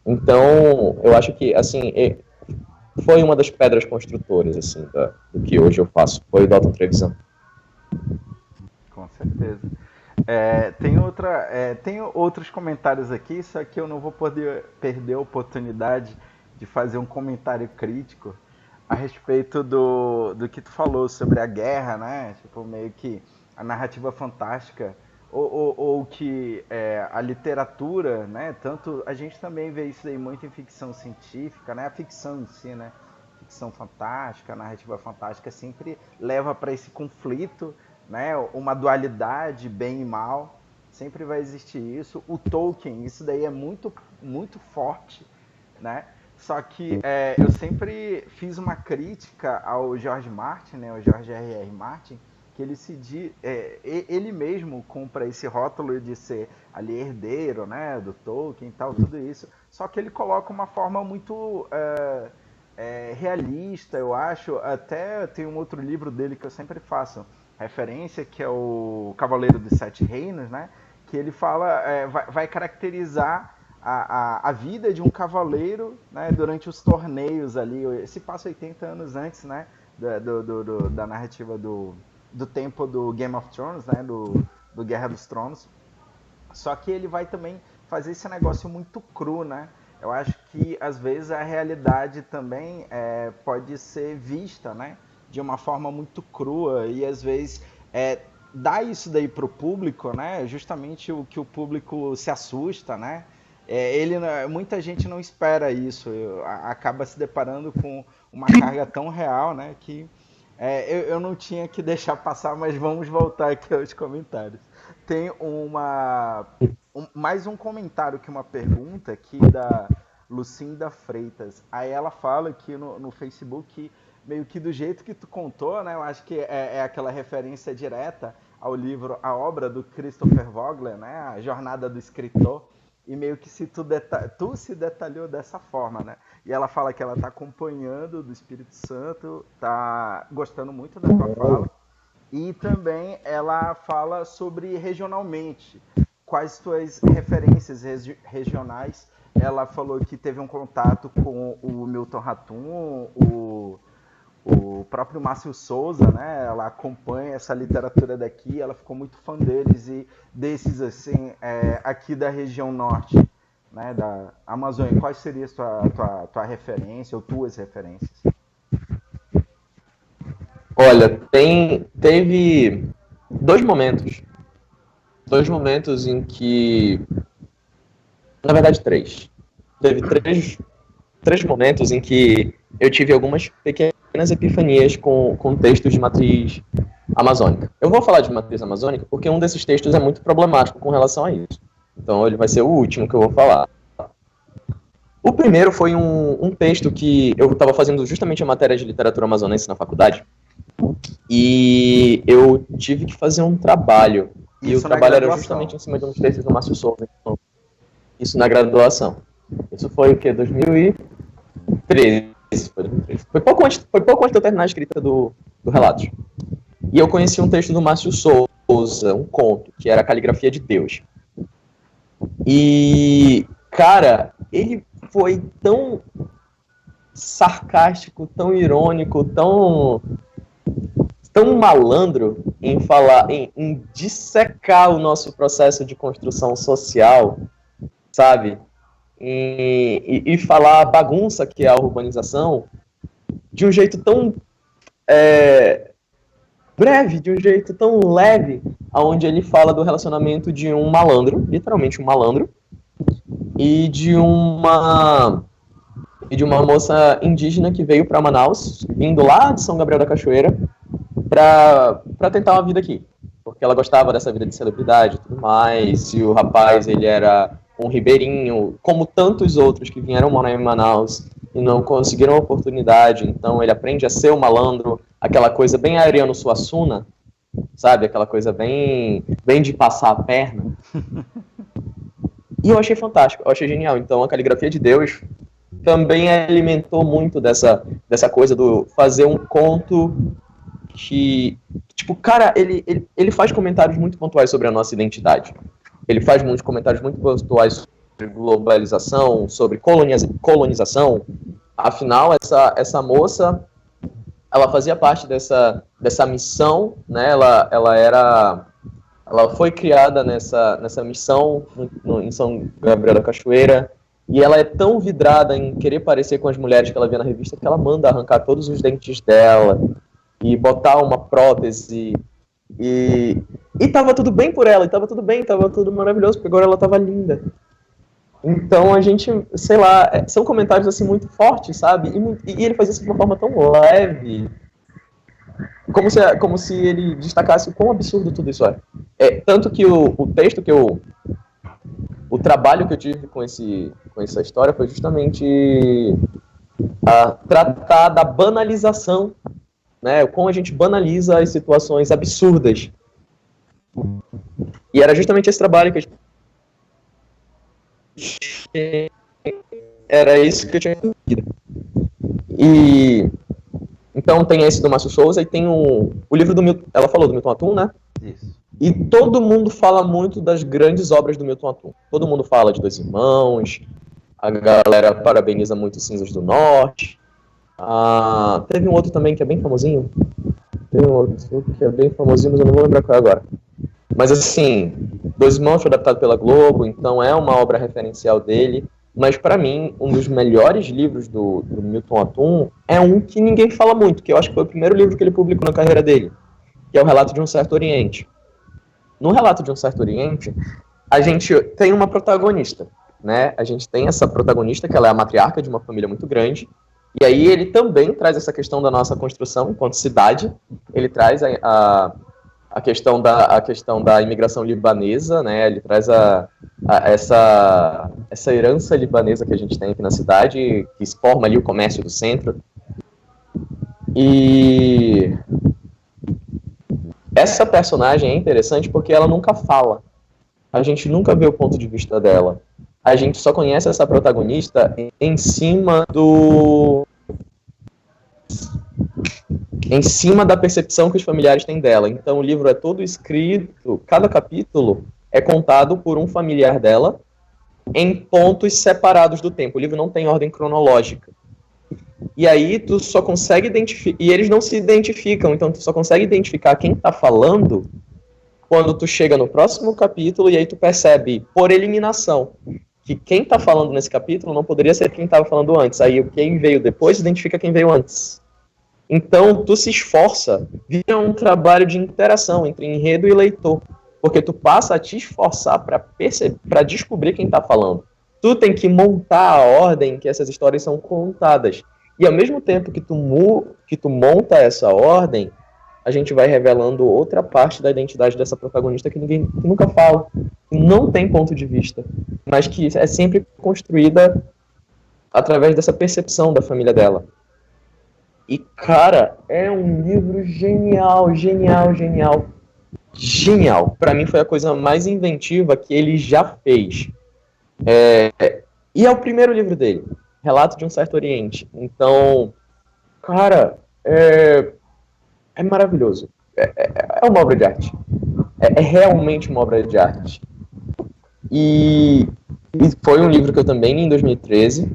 Então, eu acho que, assim, foi uma das pedras construtoras, assim, do que hoje eu faço. Foi o Dalton Trevisan. Com certeza. Tem outros comentários aqui, só que eu não vou poder perder a oportunidade de fazer um comentário crítico a respeito do que tu falou sobre a guerra, né? Tipo, meio que a narrativa fantástica ou que a literatura, né? Tanto a gente também vê isso aí muito em ficção científica, né? A ficção em si, né? Ficção fantástica, a narrativa fantástica sempre leva para esse conflito, né? Uma dualidade bem e mal, sempre vai existir isso. O Tolkien, isso daí é muito muito forte, né? Só que eu sempre fiz uma crítica ao George Martin, né? O George R.R. Martin, que ele mesmo compra esse rótulo de ser ali herdeiro, né? Do Tolkien e tal, tudo isso. Só que ele coloca uma forma muito realista, eu acho. Até tem um outro livro dele que eu sempre faço referência, que é o Cavaleiro dos Sete Reinos, né? Que ele fala, vai caracterizar a vida de um cavaleiro, né, durante os torneios ali. Se passa 80 anos antes, né, da narrativa do tempo do Game of Thrones, né, do Guerra dos Tronos. Só que ele vai também fazer esse negócio muito cru, né? Eu acho que às vezes a realidade também pode ser vista, né, de uma forma muito crua e às vezes dá isso daí pro público, né? Justamente o que o público se assusta, né? Muita gente não espera isso, acaba se deparando com uma carga tão real, né? Que eu não tinha que deixar passar, mas vamos voltar aqui aos comentários. Tem mais um comentário que uma pergunta aqui da Lucinda Freitas. Aí ela fala aqui no Facebook, meio que do jeito que tu contou, né? Eu acho que é aquela referência direta ao livro, a obra do Christopher Vogler, né? A Jornada do Escritor. E meio que tu se detalhou dessa forma, né? E ela fala que ela tá acompanhando do Espírito Santo, tá gostando muito da tua fala. E também ela fala sobre regionalmente, quais tuas referências regionais. Ela falou que teve um contato com o Milton Ratum, o próprio Márcio Souza, né? Ela acompanha essa literatura daqui, ela ficou muito fã deles e desses, assim, aqui da região norte, né? Da Amazônia. Quais seriam a tua referência ou tuas referências? Olha, teve dois momentos em que, na verdade, três. Teve três momentos em que eu tive algumas pequenas epifanias com textos de matriz amazônica. Eu vou falar de matriz amazônica porque um desses textos é muito problemático com relação a isso. Então ele vai ser o último que eu vou falar. O primeiro foi um texto que eu estava fazendo justamente a matéria de literatura amazonense na faculdade, e eu tive que fazer um trabalho. E o trabalho era justamente em cima de uns textos do Márcio Souza. Então, isso na graduação. Isso foi o quê? 2013. Foi pouco antes de eu terminar a escrita do Relatos. E eu conheci um texto do Márcio Souza, um conto, que era a Caligrafia de Deus. E, cara, ele foi tão sarcástico, tão irônico, tão malandro em falar, em dissecar o nosso processo de construção social, sabe? E falar a bagunça que é a urbanização de um jeito tão breve, de um jeito tão leve, onde ele fala do relacionamento de um malandro, literalmente um malandro, e de uma moça indígena que veio para Manaus, vindo lá de São Gabriel da Cachoeira, para tentar uma vida aqui, porque ela gostava dessa vida de celebridade e tudo mais, e o rapaz, ele era um ribeirinho, como tantos outros que vieram morar em Manaus e não conseguiram a oportunidade, então ele aprende a ser o malandro, aquela coisa bem Ariano Suassuna, sabe, aquela coisa bem de passar a perna. E eu achei fantástico, eu achei genial. Então a Caligrafia de Deus também alimentou muito dessa coisa do fazer um conto que, tipo, cara, ele faz comentários muito pontuais sobre a nossa identidade. Ele faz muitos comentários muito pontuais sobre globalização, sobre colonização. Afinal, essa moça, ela fazia parte dessa missão, né? Ela foi criada nessa missão em São Gabriel da Cachoeira, e ela é tão vidrada em querer parecer com as mulheres que ela vê na revista que ela manda arrancar todos os dentes dela e botar uma prótese, e tava tudo bem por ela, e tava tudo bem, tava tudo maravilhoso, porque agora ela tava linda. Então a gente, sei lá, são comentários assim muito fortes, sabe? E ele faz isso de uma forma tão leve, como se ele destacasse o quão absurdo tudo isso é. Tanto que o texto que o trabalho que eu tive com essa história foi justamente tratar da banalização, né? Como a gente banaliza as situações absurdas. E era justamente esse trabalho que a gente... Era isso que eu tinha feito. E então tem esse do Márcio Souza e tem o livro do Milton. Ela falou do Milton Atum, né? Isso. E todo mundo fala muito das grandes obras do Milton Atum. Todo mundo fala de Dois Irmãos, a galera parabeniza muito Cinzas do Norte. Teve um outro também que é bem famosinho. Tem um outro que é bem famosinho, mas eu não vou lembrar qual é agora. Mas assim, Dois Irmãos foi adaptado pela Globo, então é uma obra referencial dele. Mas para mim, um dos melhores livros do Milton Atum é um que ninguém fala muito, que eu acho que foi o primeiro livro que ele publicou na carreira dele, que é o Relato de um Certo Oriente. No Relato de um Certo Oriente, a gente tem uma protagonista, né? A gente tem essa protagonista, que ela é a matriarca de uma família muito grande, e aí ele também traz essa questão da nossa construção enquanto cidade, ele traz a questão da imigração libanesa, né? Ele traz essa herança libanesa que a gente tem aqui na cidade, que forma ali o comércio do centro. E essa personagem é interessante porque ela nunca fala. A gente nunca vê o ponto de vista dela. A gente só conhece essa protagonista em cima da percepção que os familiares têm dela. Então o livro é todo escrito, cada capítulo é contado por um familiar dela em pontos separados do tempo. O livro não tem ordem cronológica. E aí tu só consegue identificar, e eles não se identificam, então tu só consegue identificar quem tá falando quando tu chega no próximo capítulo, e aí tu percebe, por eliminação, que quem tá falando nesse capítulo não poderia ser quem tava falando antes. Aí quem veio depois identifica quem veio antes. Então, tu se esforça, vira um trabalho de interação entre enredo e leitor, porque tu passa a te esforçar para descobrir quem está falando. Tu tem que montar a ordem em que essas histórias são contadas. E ao mesmo tempo que tu monta essa ordem, a gente vai revelando outra parte da identidade dessa protagonista que ninguém que nunca fala, que não tem ponto de vista, mas que é sempre construída através dessa percepção da família dela. E, cara, é um livro genial, genial, genial. Genial. Pra mim foi a coisa mais inventiva que ele já fez. E é o primeiro livro dele, Relato de um Certo Oriente. Então, cara, é maravilhoso. É uma obra de arte. É realmente uma obra de arte. E foi um livro que eu também li em 2013.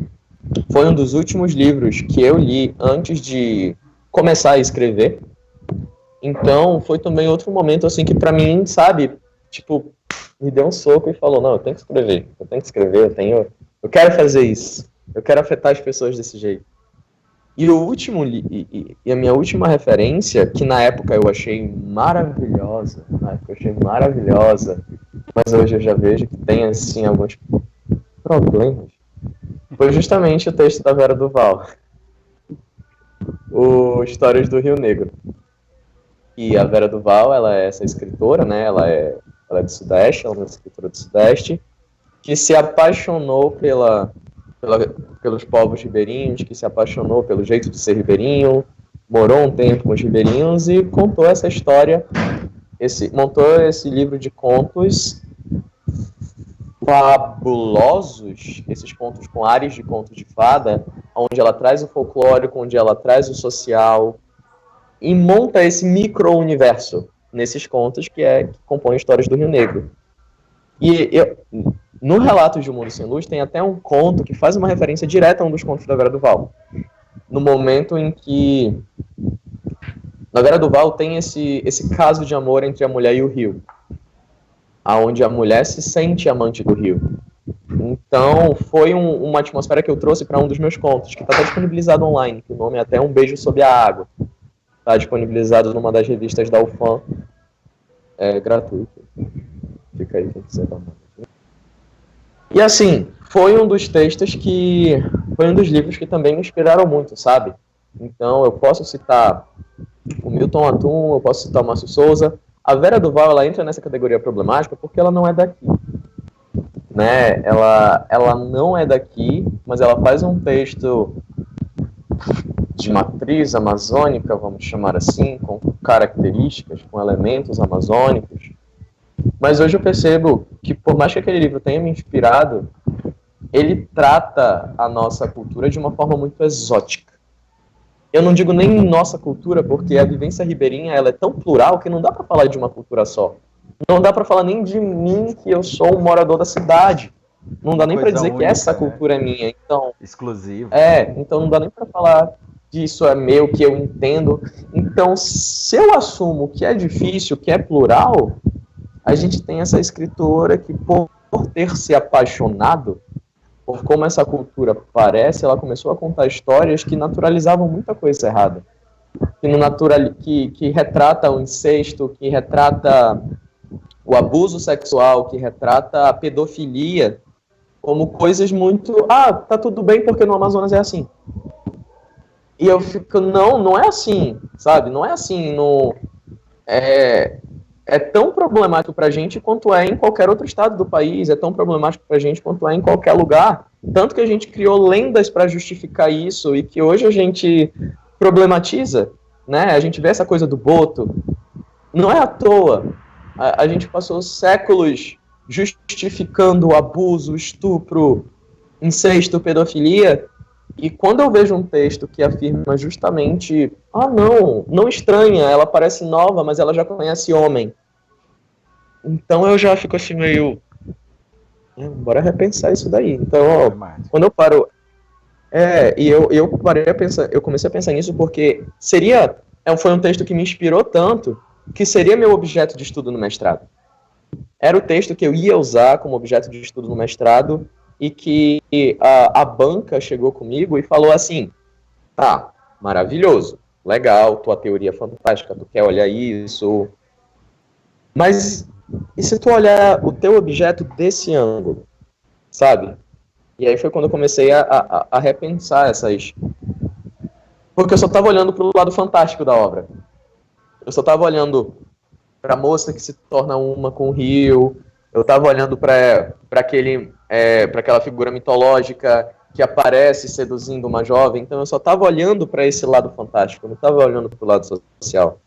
Foi um dos últimos livros que eu li antes de começar a escrever. Então, foi também outro momento, assim, que pra mim, sabe, tipo, me deu um soco e falou, não, eu tenho que escrever, eu quero fazer isso, eu quero afetar as pessoas desse jeito. E o último, e a minha última referência, que na época eu achei maravilhosa, mas hoje eu já vejo que tem, assim, alguns problemas, foi justamente o texto da Vera Duval, o Histórias do Rio Negro. E a Vera Duval, ela é essa escritora, né? Ela é do Sudeste, ela é uma escritora do Sudeste, que se apaixonou pelos povos ribeirinhos, que se apaixonou pelo jeito de ser ribeirinho, morou um tempo com os ribeirinhos e contou essa história, montou esse livro de contos fabulosos, esses contos com ares de contos de fada, onde ela traz o folclórico, onde ela traz o social, e monta esse micro-universo nesses contos que compõem Histórias do Rio Negro. E no Relatos de um Mundo Sem Luz tem até um conto que faz uma referência direta a um dos contos da Vera Duval. No momento em que na Vera Duval tem esse caso de amor entre a mulher e o rio, aonde a mulher se sente amante do rio. Então foi uma atmosfera que eu trouxe para um dos meus contos, que está até disponibilizado online, que o nome é até Um Beijo Sob a Água. Está disponibilizado numa das revistas da UFAM. É gratuito. Fica aí quem quiser dar uma olhada. E assim, foi um dos textos foi um dos livros que também me inspiraram muito, sabe? Então eu posso citar o Milton Atum, eu posso citar o Márcio Souza. A Vera Duval, ela entra nessa categoria problemática porque ela não é daqui. Né? Ela não é daqui, mas ela faz um texto de matriz amazônica, vamos chamar assim, com características, com elementos amazônicos. Mas hoje eu percebo que, por mais que aquele livro tenha me inspirado, ele trata a nossa cultura de uma forma muito exótica. Eu não digo nem nossa cultura, porque a vivência ribeirinha ela é tão plural que não dá para falar de uma cultura só. Não dá para falar nem de mim, que eu sou um morador da cidade. Não dá nem para dizer única, que essa cultura é minha. Então, exclusivo. Então não dá nem para falar que isso é meu, que eu entendo. Então, se eu assumo que é difícil, que é plural, a gente tem essa escritora que, por ter se apaixonado por como essa cultura parece, ela começou a contar histórias que naturalizavam muita coisa errada. Que retrata o incesto, que retrata o abuso sexual, que retrata a pedofilia, como coisas muito... tá tudo bem porque no Amazonas é assim. E eu fico, não é assim, sabe? Não é assim, é tão problemático pra gente quanto é em qualquer outro estado do país, é tão problemático pra gente quanto é em qualquer lugar. Tanto que a gente criou lendas para justificar isso e que hoje a gente problematiza, né? A gente vê essa coisa do boto. Não é à toa. A gente passou séculos justificando o abuso, o estupro, incesto, pedofilia. E quando eu vejo um texto que afirma justamente, não estranha, ela parece nova, mas ela já conhece homem. Então eu já fico assim meio, bora repensar isso daí. Então, quando eu paro, eu parei a pensar, eu comecei a pensar nisso porque foi um texto que me inspirou tanto que seria meu objeto de estudo no mestrado. Era o texto que eu ia usar como objeto de estudo no mestrado e que a banca chegou comigo e falou assim, maravilhoso, legal, tua teoria fantástica, tu quer olhar isso, mas e se tu olhar o teu objeto desse ângulo, sabe? E aí foi quando eu comecei a repensar porque eu só estava olhando para o lado fantástico da obra. Eu só estava olhando para a moça que se torna uma com o rio, eu estava olhando para aquela figura mitológica que aparece seduzindo uma jovem, então eu só estava olhando para esse lado fantástico, eu não estava olhando para o lado social.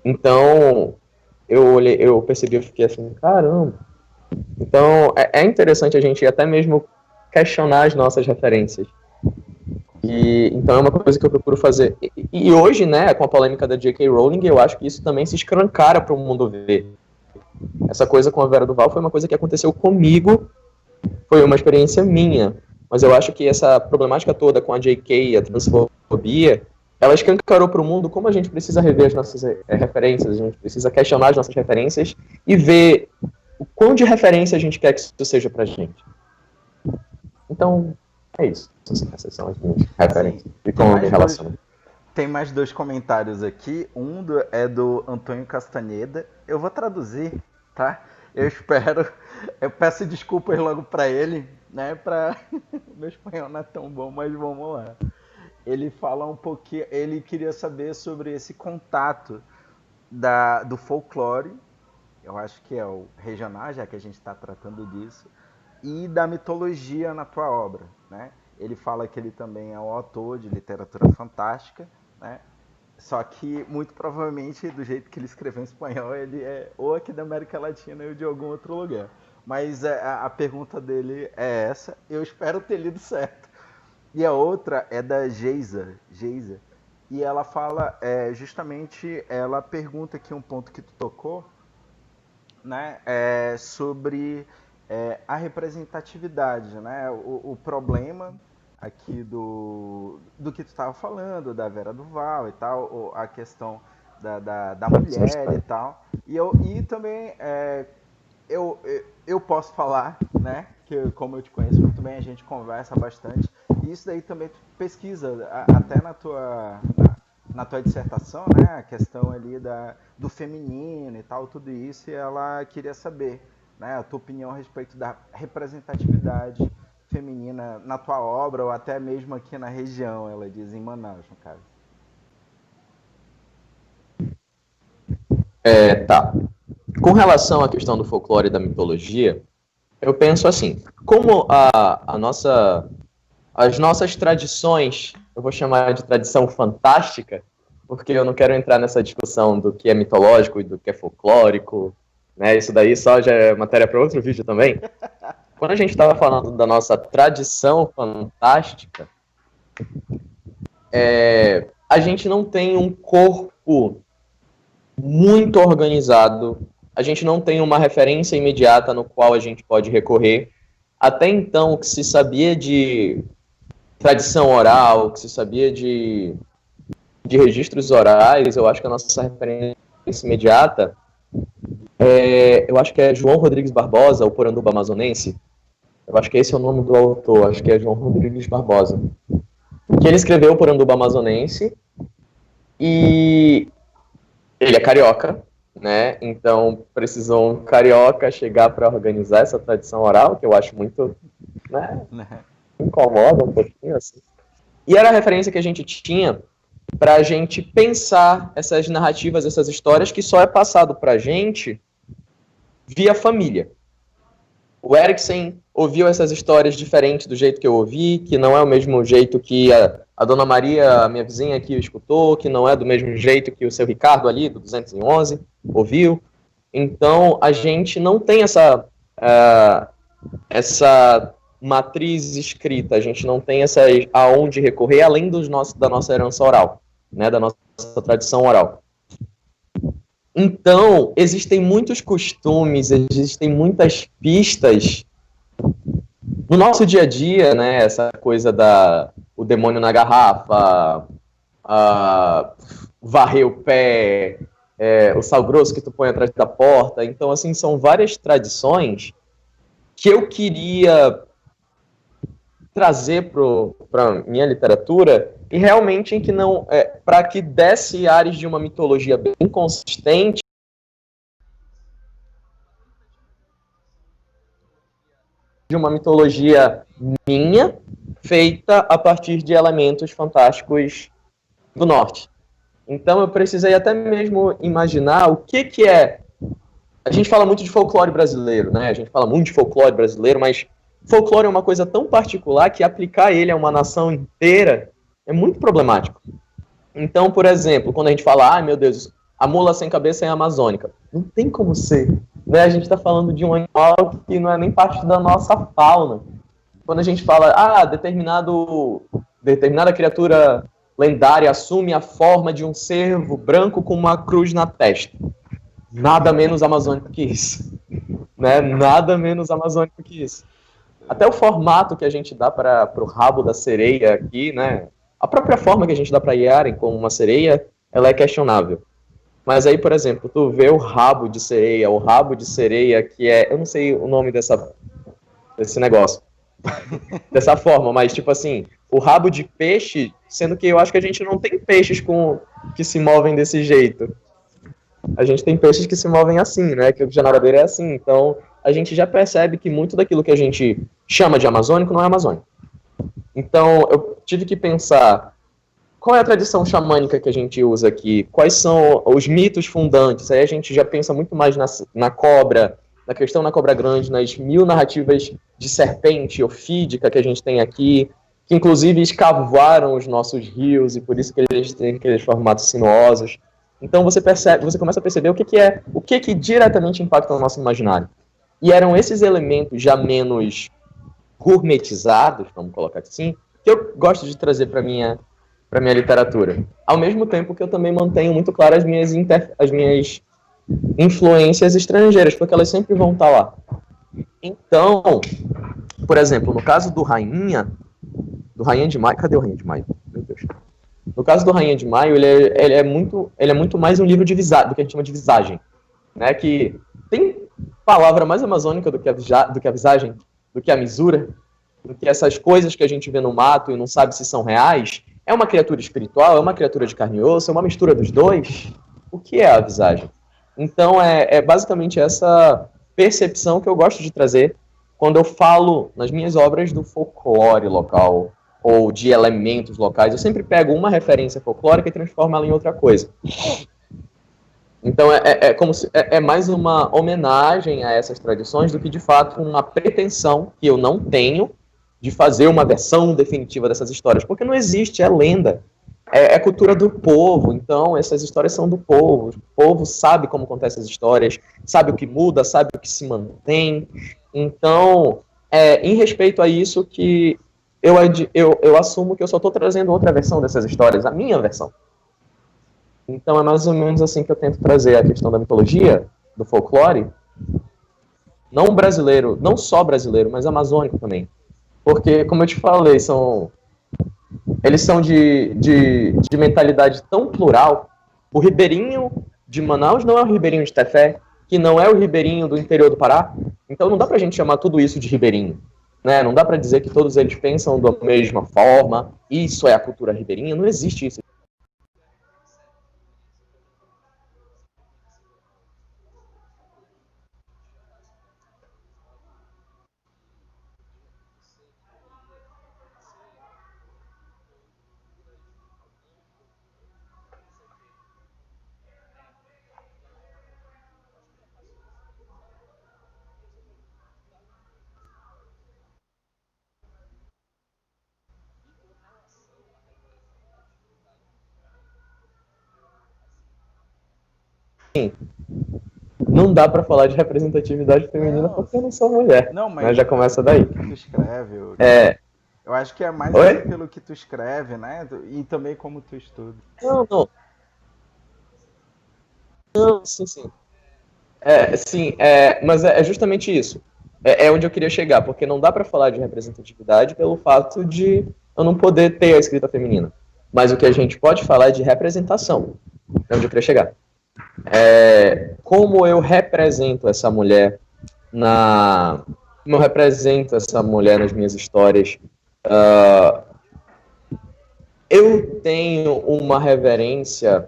Então, eu percebi, eu fiquei assim, caramba. Então, é interessante a gente até mesmo questionar as nossas referências. Então é uma coisa que eu procuro fazer. E hoje, né, com a polêmica da J.K. Rowling, eu acho que isso também se escancara para o mundo ver. Essa coisa com a Vera Duval foi uma coisa que aconteceu comigo, foi uma experiência minha. Mas eu acho que essa problemática toda com a J.K., a transfobia, ela escancarou para o mundo como a gente precisa rever as nossas referências, a gente precisa questionar as nossas referências e ver o quão de referência a gente quer que isso seja pra gente. Então, é isso. Essas são as minhas referências. E como eu me relaciono. Tem mais 2 comentários aqui. É do Antônio Castaneda. Eu vou traduzir, tá? Eu peço desculpas logo pra ele, né? Meu espanhol não é tão bom, mas vamos lá. Ele fala um pouquinho. Ele queria saber sobre esse contato do folclore. Eu acho que é o regional, já que a gente está tratando disso, e da mitologia na tua obra, né? Ele fala que ele também é um autor de literatura fantástica, né? Só que, muito provavelmente, do jeito que ele escreveu em espanhol, ele é ou aqui da América Latina ou de algum outro lugar. Mas a pergunta dele é essa, eu espero ter lido certo. E a outra é da Geisa. E ela fala, justamente, ela pergunta aqui um ponto que tu tocou, né, sobre a representatividade, né, o problema aqui do que tu estava falando, da Vera Duval e tal, a questão da mulher e tal. E também eu posso falar, né, que como eu te conheço muito bem, a gente conversa bastante, e isso daí também tu pesquisa, até na tua dissertação, né, a questão ali do feminino e tal, tudo isso, e ela queria saber, né, a tua opinião a respeito da representatividade feminina na tua obra, ou até mesmo aqui na região, ela diz, em Manaus, no caso. Tá. Com relação à questão do folclore e da mitologia, eu penso assim, como as nossas tradições, eu vou chamar de tradição fantástica, porque eu não quero entrar nessa discussão do que é mitológico e do que é folclórico, né? Isso daí só já é matéria para outro vídeo também. Quando a gente estava falando da nossa tradição fantástica, a gente não tem um corpo muito organizado, a gente não tem uma referência imediata no qual a gente pode recorrer. Até então, o que se sabia de tradição oral, o que se sabia de registros orais, eu acho que a nossa referência imediata eu acho que é João Rodrigues Barbosa, o Poranduba Amazonense. Eu acho que esse é o nome do autor, acho que é João Rodrigues Barbosa. Que ele escreveu o Poranduba Amazonense e ele é carioca, né? Então precisou um carioca chegar para organizar essa tradição oral, que eu acho muito, né? Incomoda um pouquinho assim. E era a referência que a gente tinha para a gente pensar essas narrativas, essas histórias que só é passado para a gente via família. O Eriksen ouviu essas histórias diferentes do jeito que eu ouvi, que não é o mesmo jeito que a Dona Maria, a minha vizinha aqui, escutou, que não é do mesmo jeito que o seu Ricardo ali, do 211, ouviu. Então, a gente não tem essa matriz escrita, a gente não tem aonde recorrer, além da nossa herança oral, né, da nossa tradição oral. Então, existem muitos costumes, existem muitas pistas no nosso dia a dia, né? Essa coisa o demônio na garrafa, varrer o pé, o sal grosso que tu põe atrás da porta. Então, assim, são várias tradições que eu queria trazer para minha literatura e realmente em que não para que desse ares de uma mitologia bem consistente, de uma mitologia minha feita a partir de elementos fantásticos do norte. Então eu precisei até mesmo imaginar o que é. A gente fala muito de folclore brasileiro, né? A gente fala muito de folclore brasileiro, mas folclore é uma coisa tão particular que aplicar ele a uma nação inteira é muito problemático. Então, por exemplo, quando a gente fala, ai meu Deus, a mula sem cabeça é amazônica. Não tem como ser. Né? A gente está falando de um animal que não é nem parte da nossa fauna. Quando a gente fala, determinada criatura lendária assume a forma de um cervo branco com uma cruz na testa. Nada menos amazônico que isso. Né? Nada menos amazônico que isso. Até o formato que a gente dá para o rabo da sereia aqui, né? A própria forma que a gente dá para Yaren como uma sereia, ela é questionável. Mas aí, por exemplo, tu vê o rabo de sereia que é, eu não sei o nome desse negócio, dessa forma, mas tipo assim, o rabo de peixe, sendo que eu acho que a gente não tem peixes que se movem desse jeito. A gente tem peixes que se movem assim, né? Que o de nadadeira é assim. Então, a gente já percebe que muito daquilo que a gente chama de amazônico não é amazônico. Então, eu tive que pensar qual é a tradição xamânica que a gente usa aqui, quais são os mitos fundantes. Aí a gente já pensa muito mais na cobra, na questão da cobra grande, nas 1000 narrativas de serpente ofídica que a gente tem aqui, que inclusive escavaram os nossos rios e por isso que eles têm aqueles formatos sinuosos. Então você começa a perceber o que diretamente impacta no nosso imaginário. E eram esses elementos já menos gourmetizados, vamos colocar assim, que eu gosto de trazer para minha literatura. Ao mesmo tempo que eu também mantenho muito claro as minhas influências estrangeiras, porque elas sempre vão estar lá. Então, por exemplo, no caso do Rainha de Maio, cadê o Rainha de Maio? Meu Deus. No caso do Rainha de Maio, ele é muito mais um livro de visagem, do que a gente chama de visagem, né? Que tem palavra mais amazônica do que a visagem, do que a misura, do que essas coisas que a gente vê no mato e não sabe se são reais. É uma criatura espiritual? É uma criatura de carne e osso? É uma mistura dos dois? O que é a visagem? Então, é basicamente essa percepção que eu gosto de trazer quando eu falo nas minhas obras do folclore local ou de elementos locais. Eu sempre pego uma referência folclórica e transformo ela em outra coisa. Então, é mais uma homenagem a essas tradições do que, de fato, uma pretensão que eu não tenho de fazer uma versão definitiva dessas histórias, porque não existe, é lenda. É cultura do povo, então essas histórias são do povo. O povo sabe como contar essas histórias, sabe o que muda, sabe o que se mantém. Então, em respeito a isso que eu assumo que eu só estou trazendo outra versão dessas histórias, a minha versão. Então é mais ou menos assim que eu tento trazer a questão da mitologia, do folclore, não brasileiro, não só brasileiro, mas amazônico também. Porque, como eu te falei, eles são de mentalidade tão plural. O ribeirinho de Manaus não é o ribeirinho de Tefé, que não é o ribeirinho do interior do Pará. Então não dá pra gente chamar tudo isso de ribeirinho. Né? Não dá pra dizer que todos eles pensam da mesma forma, isso é a cultura ribeirinha, não existe isso. Sim. Não dá pra falar de representatividade feminina porque eu não sou mulher. Não, mas já começa daí. Que tu escreve, eu acho que é mais pelo que tu escreve, né? E também como tu estuda. Não, sim. Mas é justamente isso. É onde eu queria chegar, porque não dá pra falar de representatividade pelo fato de eu não poder ter a escrita feminina. Mas o que a gente pode falar é de representação. É onde eu queria chegar. Como eu represento essa mulher como eu represento essa mulher nas minhas histórias. Eu tenho uma reverência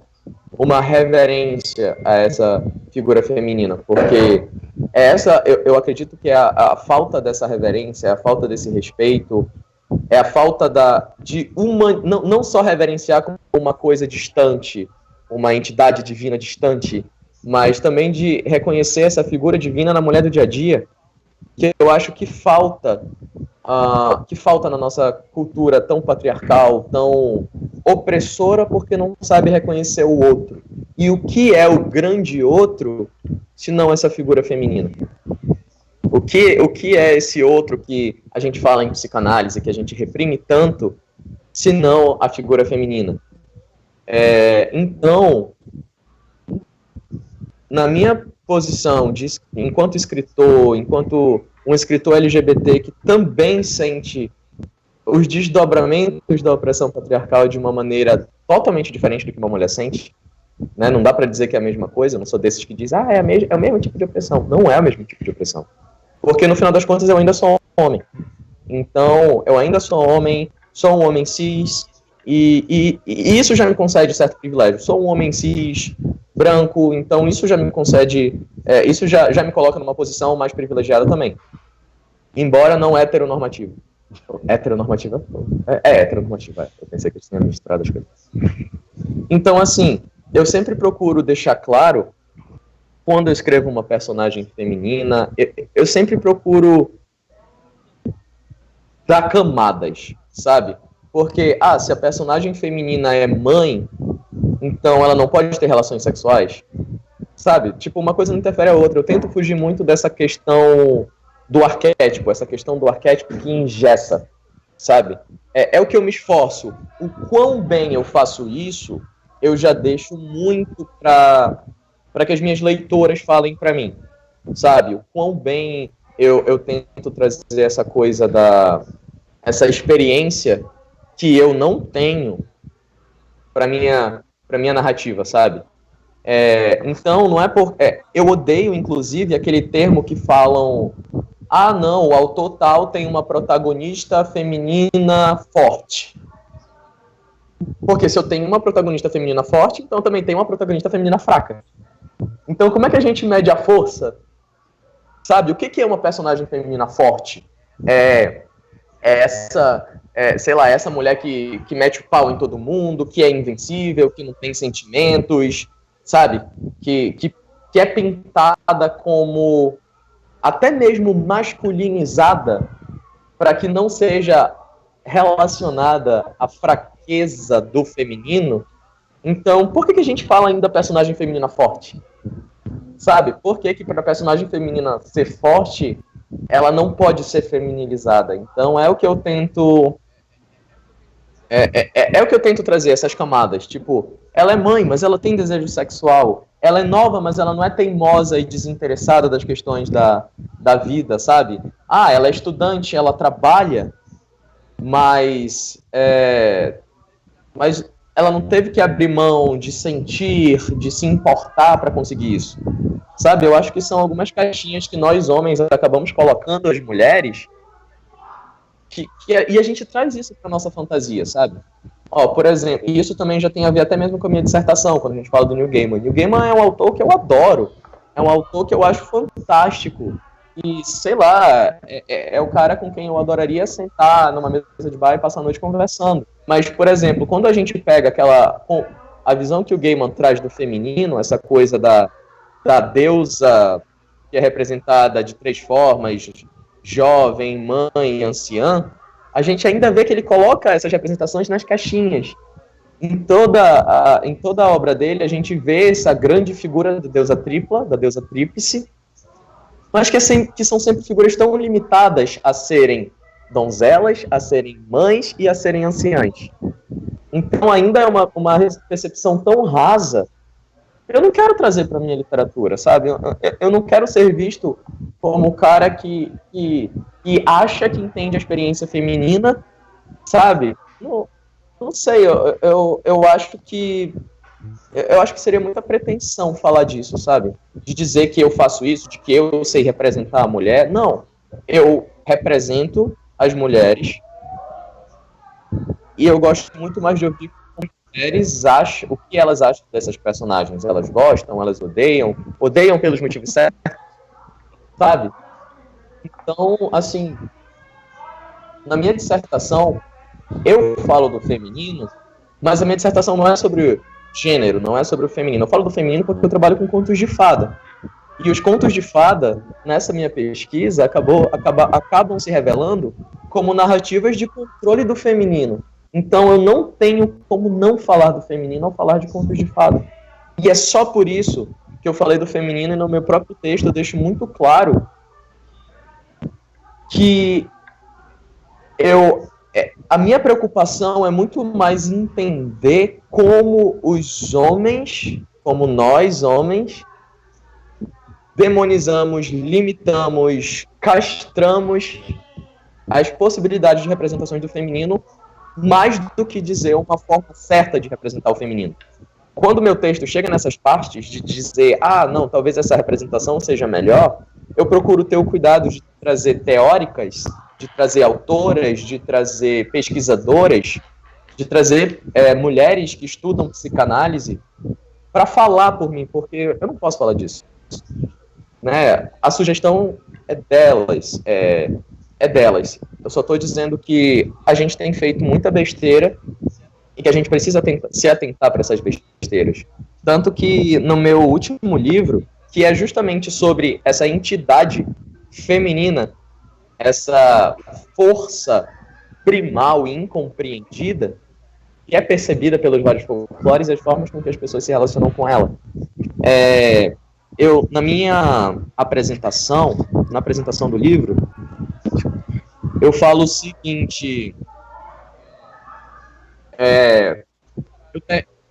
a essa figura feminina, porque eu acredito que a falta dessa reverência, a falta desse respeito, É a falta não só reverenciar como uma coisa distante, uma entidade divina distante, mas também de reconhecer essa figura divina na mulher do dia a dia, que eu acho que falta na nossa cultura tão patriarcal, tão opressora, porque não sabe reconhecer o outro. E o que é o grande outro, se não essa figura feminina? O que é esse outro que a gente fala em psicanálise, que a gente reprime tanto, se não a figura feminina? Então, na minha posição enquanto escritor, enquanto um escritor LGBT que também sente os desdobramentos da opressão patriarcal de uma maneira totalmente diferente do que uma mulher sente, né? Não dá para dizer que é a mesma coisa, eu não sou desses que diz, é o mesmo tipo de opressão. Não é o mesmo tipo de opressão. Porque no final das contas eu ainda sou homem. Então, eu ainda sou um homem cis, e isso já me concede certo privilégio. Sou um homem cis, branco, então isso já me concede, isso já me coloca numa posição mais privilegiada também. Embora não heteronormativo. Heteronormativa? Heteronormativa. Eu pensei que eu tinha misturado as coisas. Então, assim, eu sempre procuro deixar claro, quando eu escrevo uma personagem feminina, eu sempre procuro dar camadas, sabe? Porque, se a personagem feminina é mãe, então ela não pode ter relações sexuais, sabe? Tipo, uma coisa não interfere a outra. Eu tento fugir muito dessa questão do arquétipo, essa questão do arquétipo que engessa, sabe? É o que eu me esforço. O quão bem eu faço isso, eu já deixo muito para que as minhas leitoras falem para mim, sabe? O quão bem eu tento trazer essa coisa essa experiência que eu não tenho para minha narrativa, sabe? Então, não é por... eu odeio, inclusive, aquele termo que falam, não, o autor tal tem uma protagonista feminina forte. Porque se eu tenho uma protagonista feminina forte, então eu também tenho uma protagonista feminina fraca. Então, como é que a gente mede a força? Sabe, o que é uma personagem feminina forte? Essa mulher que mete o pau em todo mundo, que é invencível, que não tem sentimentos, sabe? Que é pintada como até mesmo masculinizada para que não seja relacionada à fraqueza do feminino. Então, por que a gente fala ainda personagem feminina forte? Sabe? Por que para a personagem feminina ser forte, ela não pode ser feminilizada? Então, é o que eu tento... É o que eu tento trazer, essas camadas. Tipo, ela é mãe, mas ela tem desejo sexual. Ela é nova, mas ela não é teimosa e desinteressada das questões da vida, sabe? Ela é estudante, ela trabalha, mas ela não teve que abrir mão de sentir, de se importar para conseguir isso. Sabe? Eu acho que são algumas caixinhas que nós, homens, acabamos colocando as mulheres, e a gente traz isso para nossa fantasia, sabe? Por exemplo, e isso também já tem a ver até mesmo com a minha dissertação, quando a gente fala do Neil Gaiman. Neil Gaiman é um autor que eu adoro, é um autor que eu acho fantástico, e, sei lá, é o cara com quem eu adoraria sentar numa mesa de bar e passar a noite conversando. Mas, por exemplo, quando a gente pega a visão que o Gaiman traz do feminino, essa coisa da deusa que é representada de 3 formas, jovem, mãe, anciã, a gente ainda vê que ele coloca essas representações nas caixinhas. Em toda a obra dele, a gente vê essa grande figura da deusa tripla, da deusa tríplice, mas que são sempre figuras tão limitadas a serem donzelas, a serem mães e a serem anciãs. Então ainda é uma percepção tão rasa. Eu não quero trazer para minha literatura, sabe? Eu não quero ser visto como o cara que acha que entende a experiência feminina, sabe? Não sei, eu acho que seria muita pretensão falar disso, sabe? De dizer que eu faço isso, de que eu sei representar a mulher. Não, eu represento as mulheres e eu gosto muito mais de ouvir mulheres acham, o que elas acham dessas personagens. Elas gostam, elas odeiam pelos motivos certos, sabe? Então, assim, na minha dissertação, eu falo do feminino, mas a minha dissertação não é sobre gênero, não é sobre o feminino. Eu falo do feminino porque eu trabalho com contos de fada. E os contos de fada, nessa minha pesquisa, acabam se revelando como narrativas de controle do feminino. Então eu não tenho como não falar do feminino ao falar de contos de fada. E é só por isso que eu falei do feminino, e no meu próprio texto eu deixo muito claro que a minha preocupação é muito mais entender como os homens, como nós homens, demonizamos, limitamos, castramos as possibilidades de representações do feminino, mais do que dizer uma forma certa de representar o feminino. Quando meu texto chega nessas partes de dizer, não, talvez essa representação seja melhor, eu procuro ter o cuidado de trazer teóricas, de trazer autoras, de trazer pesquisadoras, de trazer mulheres que estudam psicanálise para falar por mim, porque eu não posso falar disso. Né? A sugestão é delas, é delas. Eu só estou dizendo que a gente tem feito muita besteira e que a gente precisa se atentar para essas besteiras. Tanto que no meu último livro, que é justamente sobre essa entidade feminina, essa força primal e incompreendida, que é percebida pelos vários folclores e as formas com que as pessoas se relacionam com ela. Na minha apresentação, na apresentação do livro, eu falo o seguinte,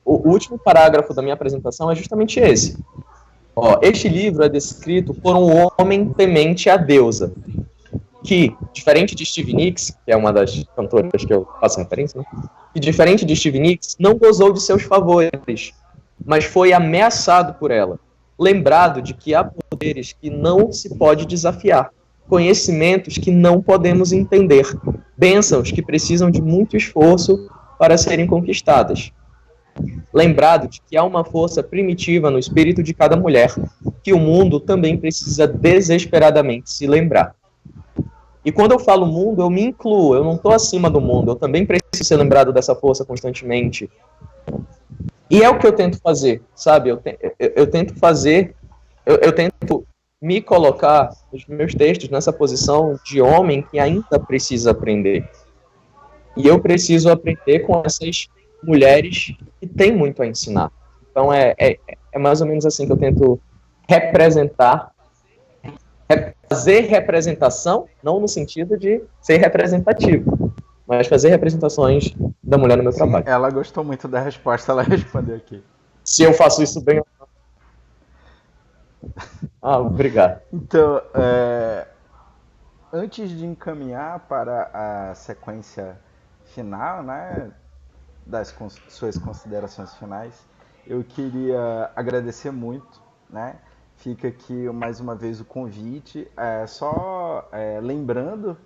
o último parágrafo da minha apresentação é justamente esse. Este livro é descrito por um homem temente à deusa, que, diferente de Stevie Nicks, que é uma das cantoras que eu faço referência, né? Que, diferente de Stevie Nicks, não gozou de seus favores, mas foi ameaçado por ela. Lembrado de que há poderes que não se pode desafiar, conhecimentos que não podemos entender, bênçãos que precisam de muito esforço para serem conquistadas. Lembrado de que há uma força primitiva no espírito de cada mulher, que o mundo também precisa desesperadamente se lembrar. E quando eu falo mundo, eu me incluo, eu não estou acima do mundo, eu também preciso ser lembrado dessa força constantemente. E é o que eu tento fazer, sabe? Eu tento fazer, eu tento me colocar nos meus textos nessa posição de homem que ainda precisa aprender. E eu preciso aprender com essas mulheres que têm muito a ensinar. Então é mais ou menos assim que eu tento representar, fazer representação, não no sentido de ser representativo, mas fazer representações da mulher no meu trabalho. Ela gostou muito da resposta, ela respondeu aqui. Se eu faço isso bem... obrigado. Então, antes de encaminhar para a sequência final, né, das suas considerações finais, eu queria agradecer muito, né? Fica aqui mais uma vez o convite, lembrando,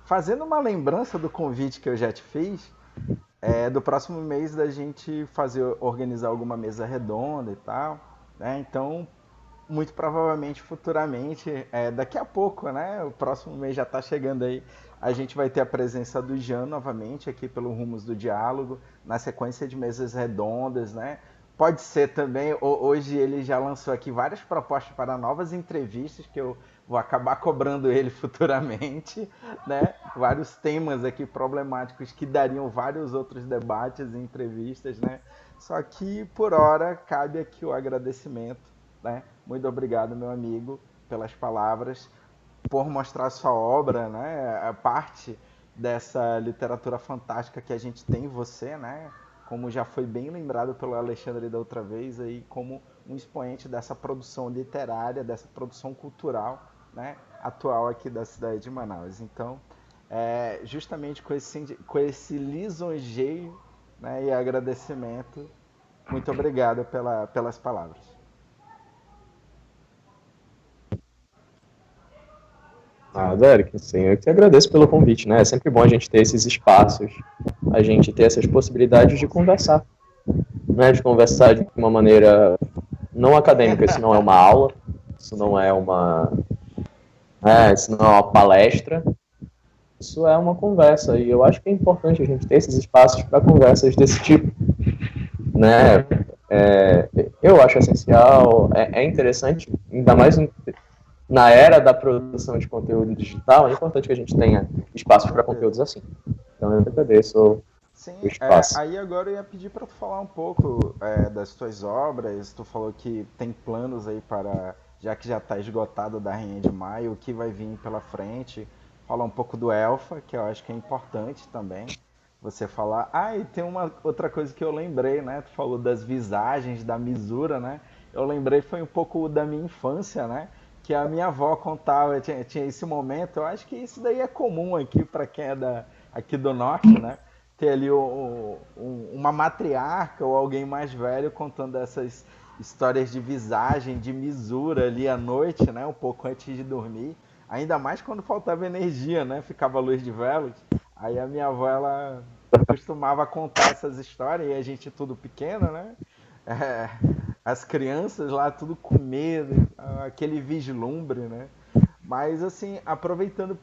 fazendo uma lembrança do convite que eu já te fiz, do próximo mês da gente organizar alguma mesa redonda e tal, né? Então, muito provavelmente, futuramente, daqui a pouco, né? O próximo mês já está chegando aí, a gente vai ter a presença do Jean novamente aqui pelo Rumos do Diálogo, na sequência de mesas redondas, né? Pode ser também, hoje ele já lançou aqui várias propostas para novas entrevistas, que eu vou acabar cobrando ele futuramente, né? Vários temas aqui problemáticos que dariam vários outros debates e entrevistas, né? Só que, por hora, cabe aqui o agradecimento, né? Muito obrigado, meu amigo, pelas palavras, por mostrar sua obra, né? A parte dessa literatura fantástica que a gente tem em você, né? Como já foi bem lembrado pelo Alexandre da outra vez, aí, como um expoente dessa produção literária, dessa produção cultural, né, atual aqui da cidade de Manaus. Então, justamente com esse lisonjeio, né, e agradecimento, muito obrigado pelas palavras. Derek, assim, eu que agradeço pelo convite, né? É sempre bom a gente ter esses espaços, a gente ter essas possibilidades de conversar, né? De conversar de uma maneira não acadêmica, isso não é uma aula, isso não é uma palestra, isso é uma conversa, e eu acho que é importante a gente ter esses espaços para conversas desse tipo, né? Eu acho essencial, é interessante, ainda mais na era da produção de conteúdo digital, é importante que a gente tenha espaços para conteúdos assim. Então eu agradeço Sim, o espaço. aí agora eu ia pedir para tu falar um pouco das tuas obras. Tu falou que tem planos aí para, já que já está esgotado da Rainha de Maio, o que vai vir pela frente. Falar um pouco do Elfa, que eu acho que é importante também. Você falar. Ah, e tem uma outra coisa que eu lembrei, né? Tu falou das visagens, da misura, né? Eu lembrei foi um pouco da minha infância, né? Que a minha avó contava, tinha esse momento. Eu acho que isso daí é comum aqui para quem é aqui do norte, né? Ter ali uma matriarca ou alguém mais velho contando essas histórias de visagem, de misura ali à noite, né? Um pouco antes de dormir. Ainda mais quando faltava energia, né? Ficava a luz de velas. Aí a minha avó, ela costumava contar essas histórias e a gente tudo pequeno, né? É, as crianças lá tudo com medo, aquele vislumbre, né? Mas assim, aproveitando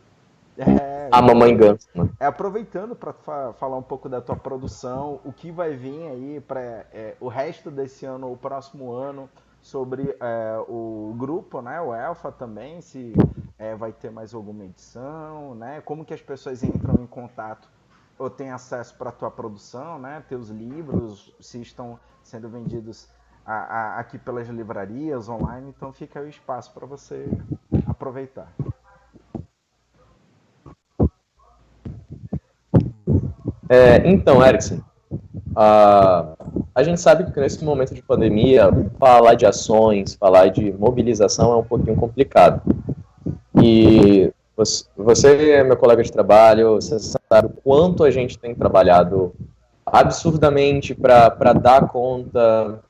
A Mamãe Ganso, né? aproveitando para falar um pouco da tua produção, o que vai vir aí para o resto desse ano ou o próximo ano sobre o grupo, né, o Elfa também, se vai ter mais alguma edição, né, como que as pessoas entram em contato ou têm acesso para a tua produção, né, teus livros, se estão sendo vendidos aqui pelas livrarias online, então fica aí o espaço para você aproveitar. Então, Erickson, a gente sabe que nesse momento de pandemia, falar de ações, falar de mobilização é um pouquinho complicado. E você é meu colega de trabalho, você sabe o quanto a gente tem trabalhado absurdamente para dar conta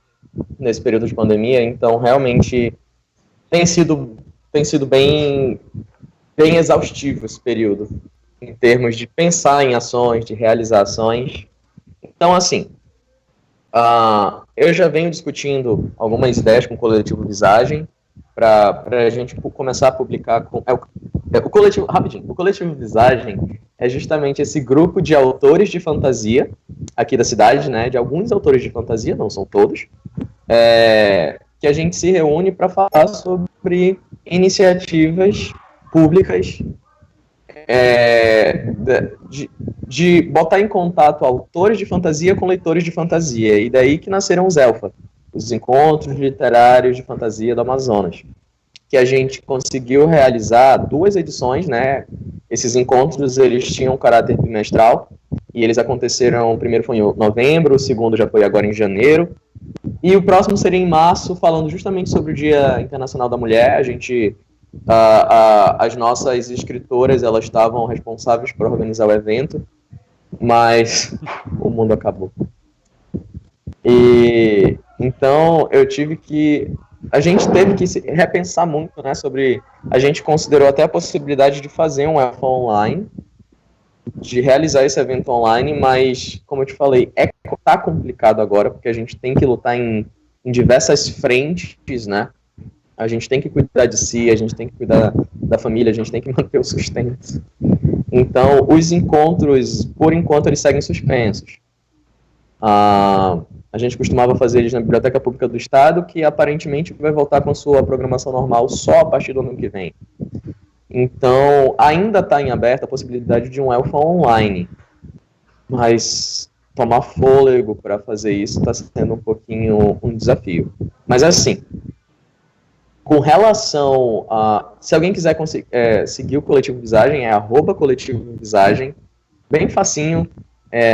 nesse período de pandemia. Então, realmente, tem sido, tem sido bem exaustivo esse período, em termos de pensar em ações, de realizar ações. Então, assim, eu já venho discutindo algumas ideias com o Coletivo Visagem para a gente começar a publicar. O coletivo, rapidinho, o Coletivo Visagem é justamente esse grupo de autores de fantasia aqui da cidade, né? De alguns autores de fantasia, não são todos, que a gente se reúne para falar sobre iniciativas públicas de botar em contato autores de fantasia com leitores de fantasia. E daí que nasceram os Elfa, os encontros literários de fantasia do Amazonas, que a gente conseguiu realizar 2 edições, né? Esses encontros, eles tinham caráter bimestral, e eles aconteceram, o primeiro foi em novembro, o segundo já foi agora em janeiro, e o próximo seria em março, falando justamente sobre o Dia Internacional da Mulher. A gente as nossas escritoras, elas estavam responsáveis por organizar o evento, mas o mundo acabou. E então a gente teve que se repensar muito, né, sobre, a gente considerou até a possibilidade de fazer um evento online, de realizar esse evento online, mas, como eu te falei, tá complicado agora, porque a gente tem que lutar em diversas frentes, né? A gente tem que cuidar de si, a gente tem que cuidar da família, a gente tem que manter o sustento. Então, os encontros, por enquanto, eles seguem suspensos. A gente costumava fazer eles na Biblioteca Pública do Estado, que aparentemente vai voltar com sua programação normal só a partir do ano que vem. Então, ainda está em aberto a possibilidade de um Elfa online, mas tomar fôlego para fazer isso está sendo um pouquinho um desafio. Mas assim, com relação a... Se alguém quiser seguir o Coletivo Visagem, é @Coletivo Visagem, bem facinho,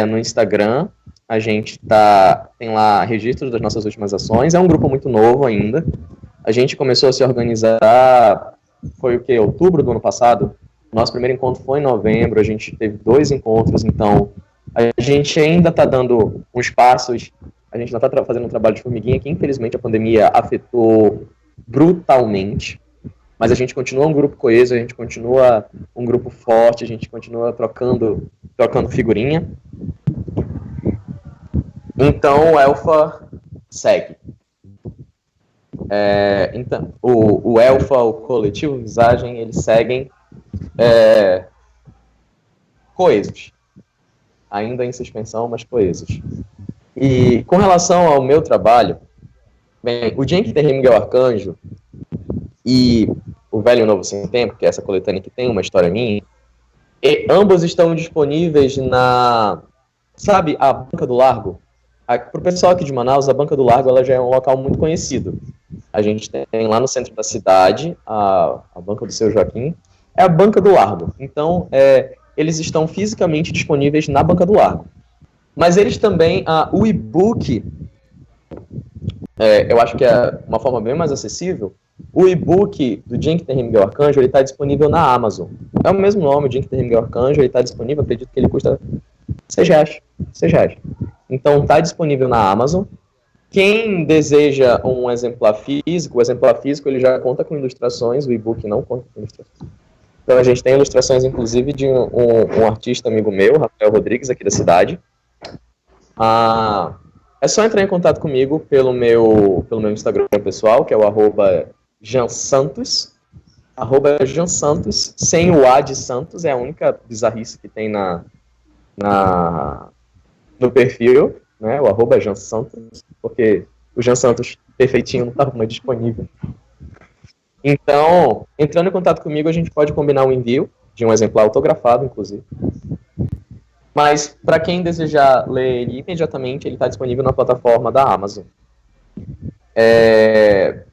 no Instagram. A gente tem lá registros das nossas últimas ações. É um grupo muito novo ainda. A gente começou a se organizar, foi o que? Outubro do ano passado. Nosso primeiro encontro foi em novembro. A gente teve 2 encontros, então a gente ainda está dando uns passos. A gente ainda está fazendo um trabalho de formiguinha que, infelizmente, a pandemia afetou brutalmente, mas a gente continua um grupo coeso, a gente continua um grupo forte, a gente continua trocando figurinha. Então o Elfa segue. Então, o Elfa, o Coletivo Visagem, eles seguem coesos. Ainda em suspensão, mas coesos. E com relação ao meu trabalho, bem, o Dia em que Terrei Miguel Arcanjo e o Velho e o Novo Sem Tempo, que é essa coletânea que tem uma história minha, e ambos estão disponíveis na, sabe, a Banca do Largo. Para o pessoal aqui de Manaus, a Banca do Largo ela já é um local muito conhecido. A gente tem lá no centro da cidade, a Banca do Seu Joaquim, é a Banca do Largo. Então, eles estão fisicamente disponíveis na Banca do Largo. Mas eles também, o e-book, eu acho que é uma forma bem mais acessível. O e-book do Dia em que Terrei Miguel Arcanjo, ele está disponível na Amazon. É o mesmo nome, o Dia em que Terrei Miguel Arcanjo, ele está disponível, acredito que ele custa R$6. Então, está disponível na Amazon. Quem deseja um exemplar físico, o exemplar físico ele já conta com ilustrações, o e-book não conta com ilustrações. Então, a gente tem ilustrações, inclusive, de um artista amigo meu, Rafael Rodrigues, aqui da cidade. É só entrar em contato comigo pelo meu Instagram pessoal, que é o @jansantos, @jansantos, sem o A de Santos, é a única bizarrice que tem no perfil, né, o @jansantos, porque o Jan Santos perfeitinho não estava mais disponível. Então, entrando em contato comigo, a gente pode combinar um envio de um exemplar autografado, inclusive. Mas, para quem desejar ler ele imediatamente, ele está disponível na plataforma da Amazon.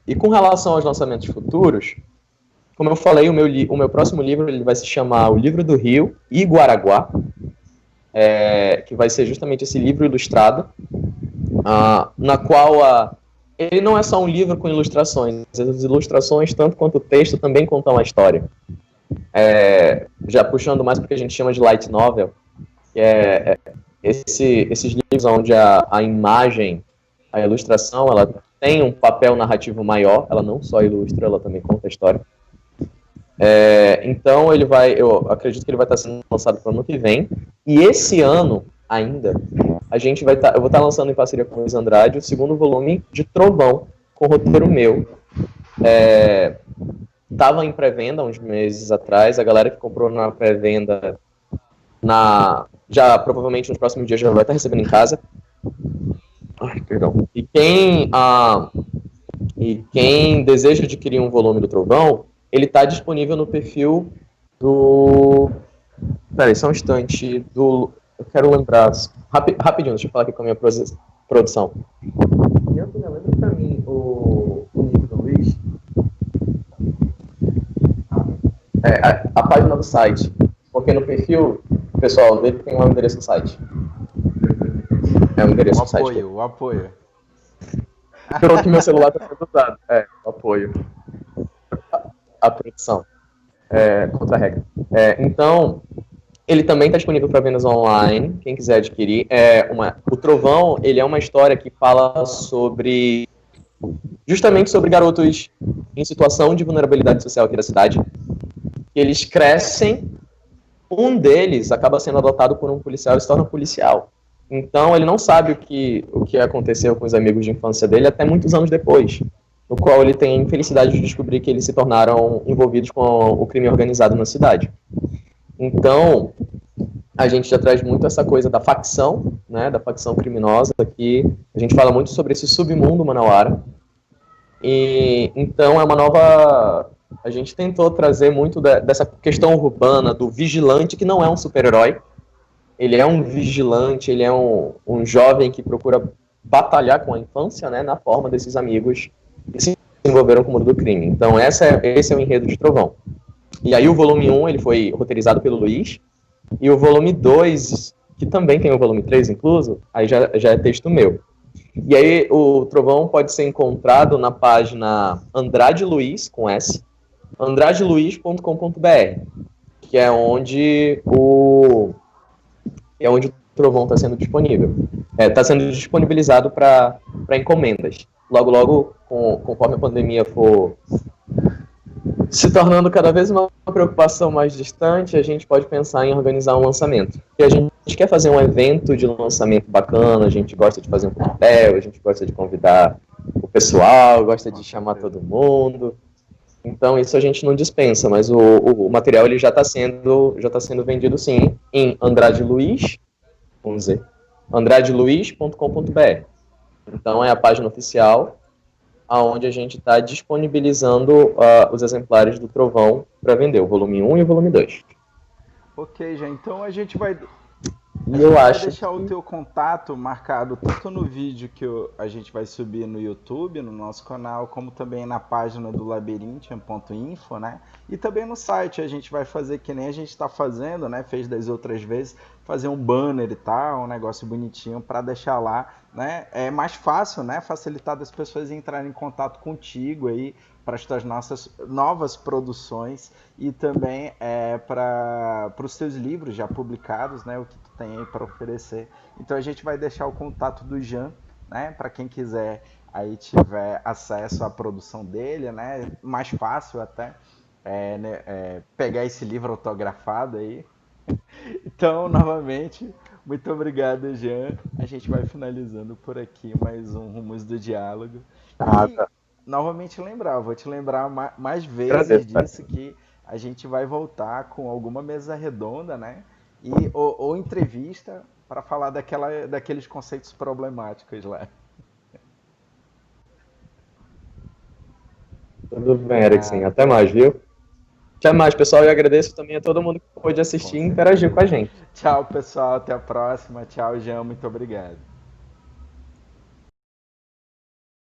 E com relação aos lançamentos futuros, como eu falei, o meu próximo livro ele vai se chamar O Livro do Rio e Guaraguá, que vai ser justamente esse livro ilustrado, na qual ele não é só um livro com ilustrações, as ilustrações, tanto quanto o texto, também contam a história. Já puxando mais para o que a gente chama de light novel, que esses livros onde a imagem, a ilustração, ela tem um papel narrativo maior, ela não só ilustra, ela também conta a história. Então eu acredito que ele vai estar sendo lançado para o ano que vem, e esse ano ainda, eu vou estar lançando em parceria com o Luiz Andrade o segundo volume de Trovão, com roteiro meu. Estava em pré-venda uns meses atrás, a galera que comprou na pré-venda, já provavelmente nos próximos dias já vai estar recebendo em casa. Ai, perdão. E quem deseja adquirir um volume do Trovão, ele está disponível no perfil do... Peraí, só um instante. Eu quero lembrar... Rapidinho, deixa eu falar aqui com a minha produção. Antônia, lembra pra mim o livro do Luiz? A página do site. Porque no perfil pessoal dele tem lá o endereço do site. É o endereço do site. O apoio. Pelo que meu celular está sendo usado. O apoio. A produção. Contra a regra. Então, ele também está disponível para vendas online, quem quiser adquirir. O Trovão, ele é uma história que fala justamente sobre garotos em situação de vulnerabilidade social aqui da cidade. Eles crescem, um deles acaba sendo adotado por um policial e se torna policial. Então, ele não sabe o que aconteceu com os amigos de infância dele até muitos anos depois, no qual ele tem a infelicidade de descobrir que eles se tornaram envolvidos com o crime organizado na cidade. Então, a gente já traz muito essa coisa da facção, né, da facção criminosa, que a gente fala muito sobre esse submundo manauara. E então é uma nova... A gente tentou trazer muito dessa questão urbana do vigilante, que não é um super-herói. Ele é um vigilante, ele é um jovem que procura batalhar com a infância, né, na forma desses amigos que se envolveram com o mundo do crime. Então esse é o enredo de Trovão. E aí o volume 1 ele foi roteirizado pelo Luiz, e o volume 2, que também tem o volume 3 incluso, aí já é texto meu. E aí o Trovão pode ser encontrado na página Andrade Luiz, com S, andradeluiz.com.br, que é onde o Trovão está sendo disponível. Está sendo disponibilizado para encomendas. Logo, conforme a pandemia for se tornando cada vez uma preocupação mais distante, a gente pode pensar em organizar um lançamento. E a gente quer fazer um evento de lançamento bacana, a gente gosta de fazer um coquetel, a gente gosta de convidar o pessoal, gosta de chamar todo mundo. Então isso a gente não dispensa, mas o material ele já tá sendo vendido sim em Andrade Luiz, vamos dizer, andradeluiz.com.br. Então é a página oficial aonde a gente está disponibilizando os exemplares do Trovão para vender, o volume 1 e o volume 2. Ok, já. Então a E gente eu vai acho deixar o que... teu contato marcado tanto no vídeo que a gente vai subir no YouTube, no nosso canal, como também na página do Labyrinthian.info, né? E também no site a gente vai fazer que nem a gente está fazendo, né? Fez das outras vezes, fazer um banner e tal, um negócio bonitinho para deixar lá, né? É mais fácil, né? Facilitar das pessoas entrarem em contato contigo aí para as tuas nossas novas produções e também para os teus livros já publicados, né? O que tu tem aí para oferecer. Então a gente vai deixar o contato do Jean, né? Para quem quiser aí tiver acesso à produção dele, né? Mais fácil até pegar esse livro autografado aí. Então, novamente, muito obrigado, Jean. A gente vai finalizando por aqui mais um Rumos do Diálogo. E, Tá. novamente, vou te lembrar mais vezes Agradeço, cara. disso que a gente vai voltar com alguma mesa redonda, né? Ou entrevista para falar daqueles conceitos problemáticos lá. Tudo bem, Eriksen. Obrigado. Até mais, viu? Até mais, pessoal. E agradeço também a todo mundo que pôde Com assistir e certeza. interagir com a gente. Tchau, pessoal. Até a próxima. Tchau, Jean. Muito obrigado.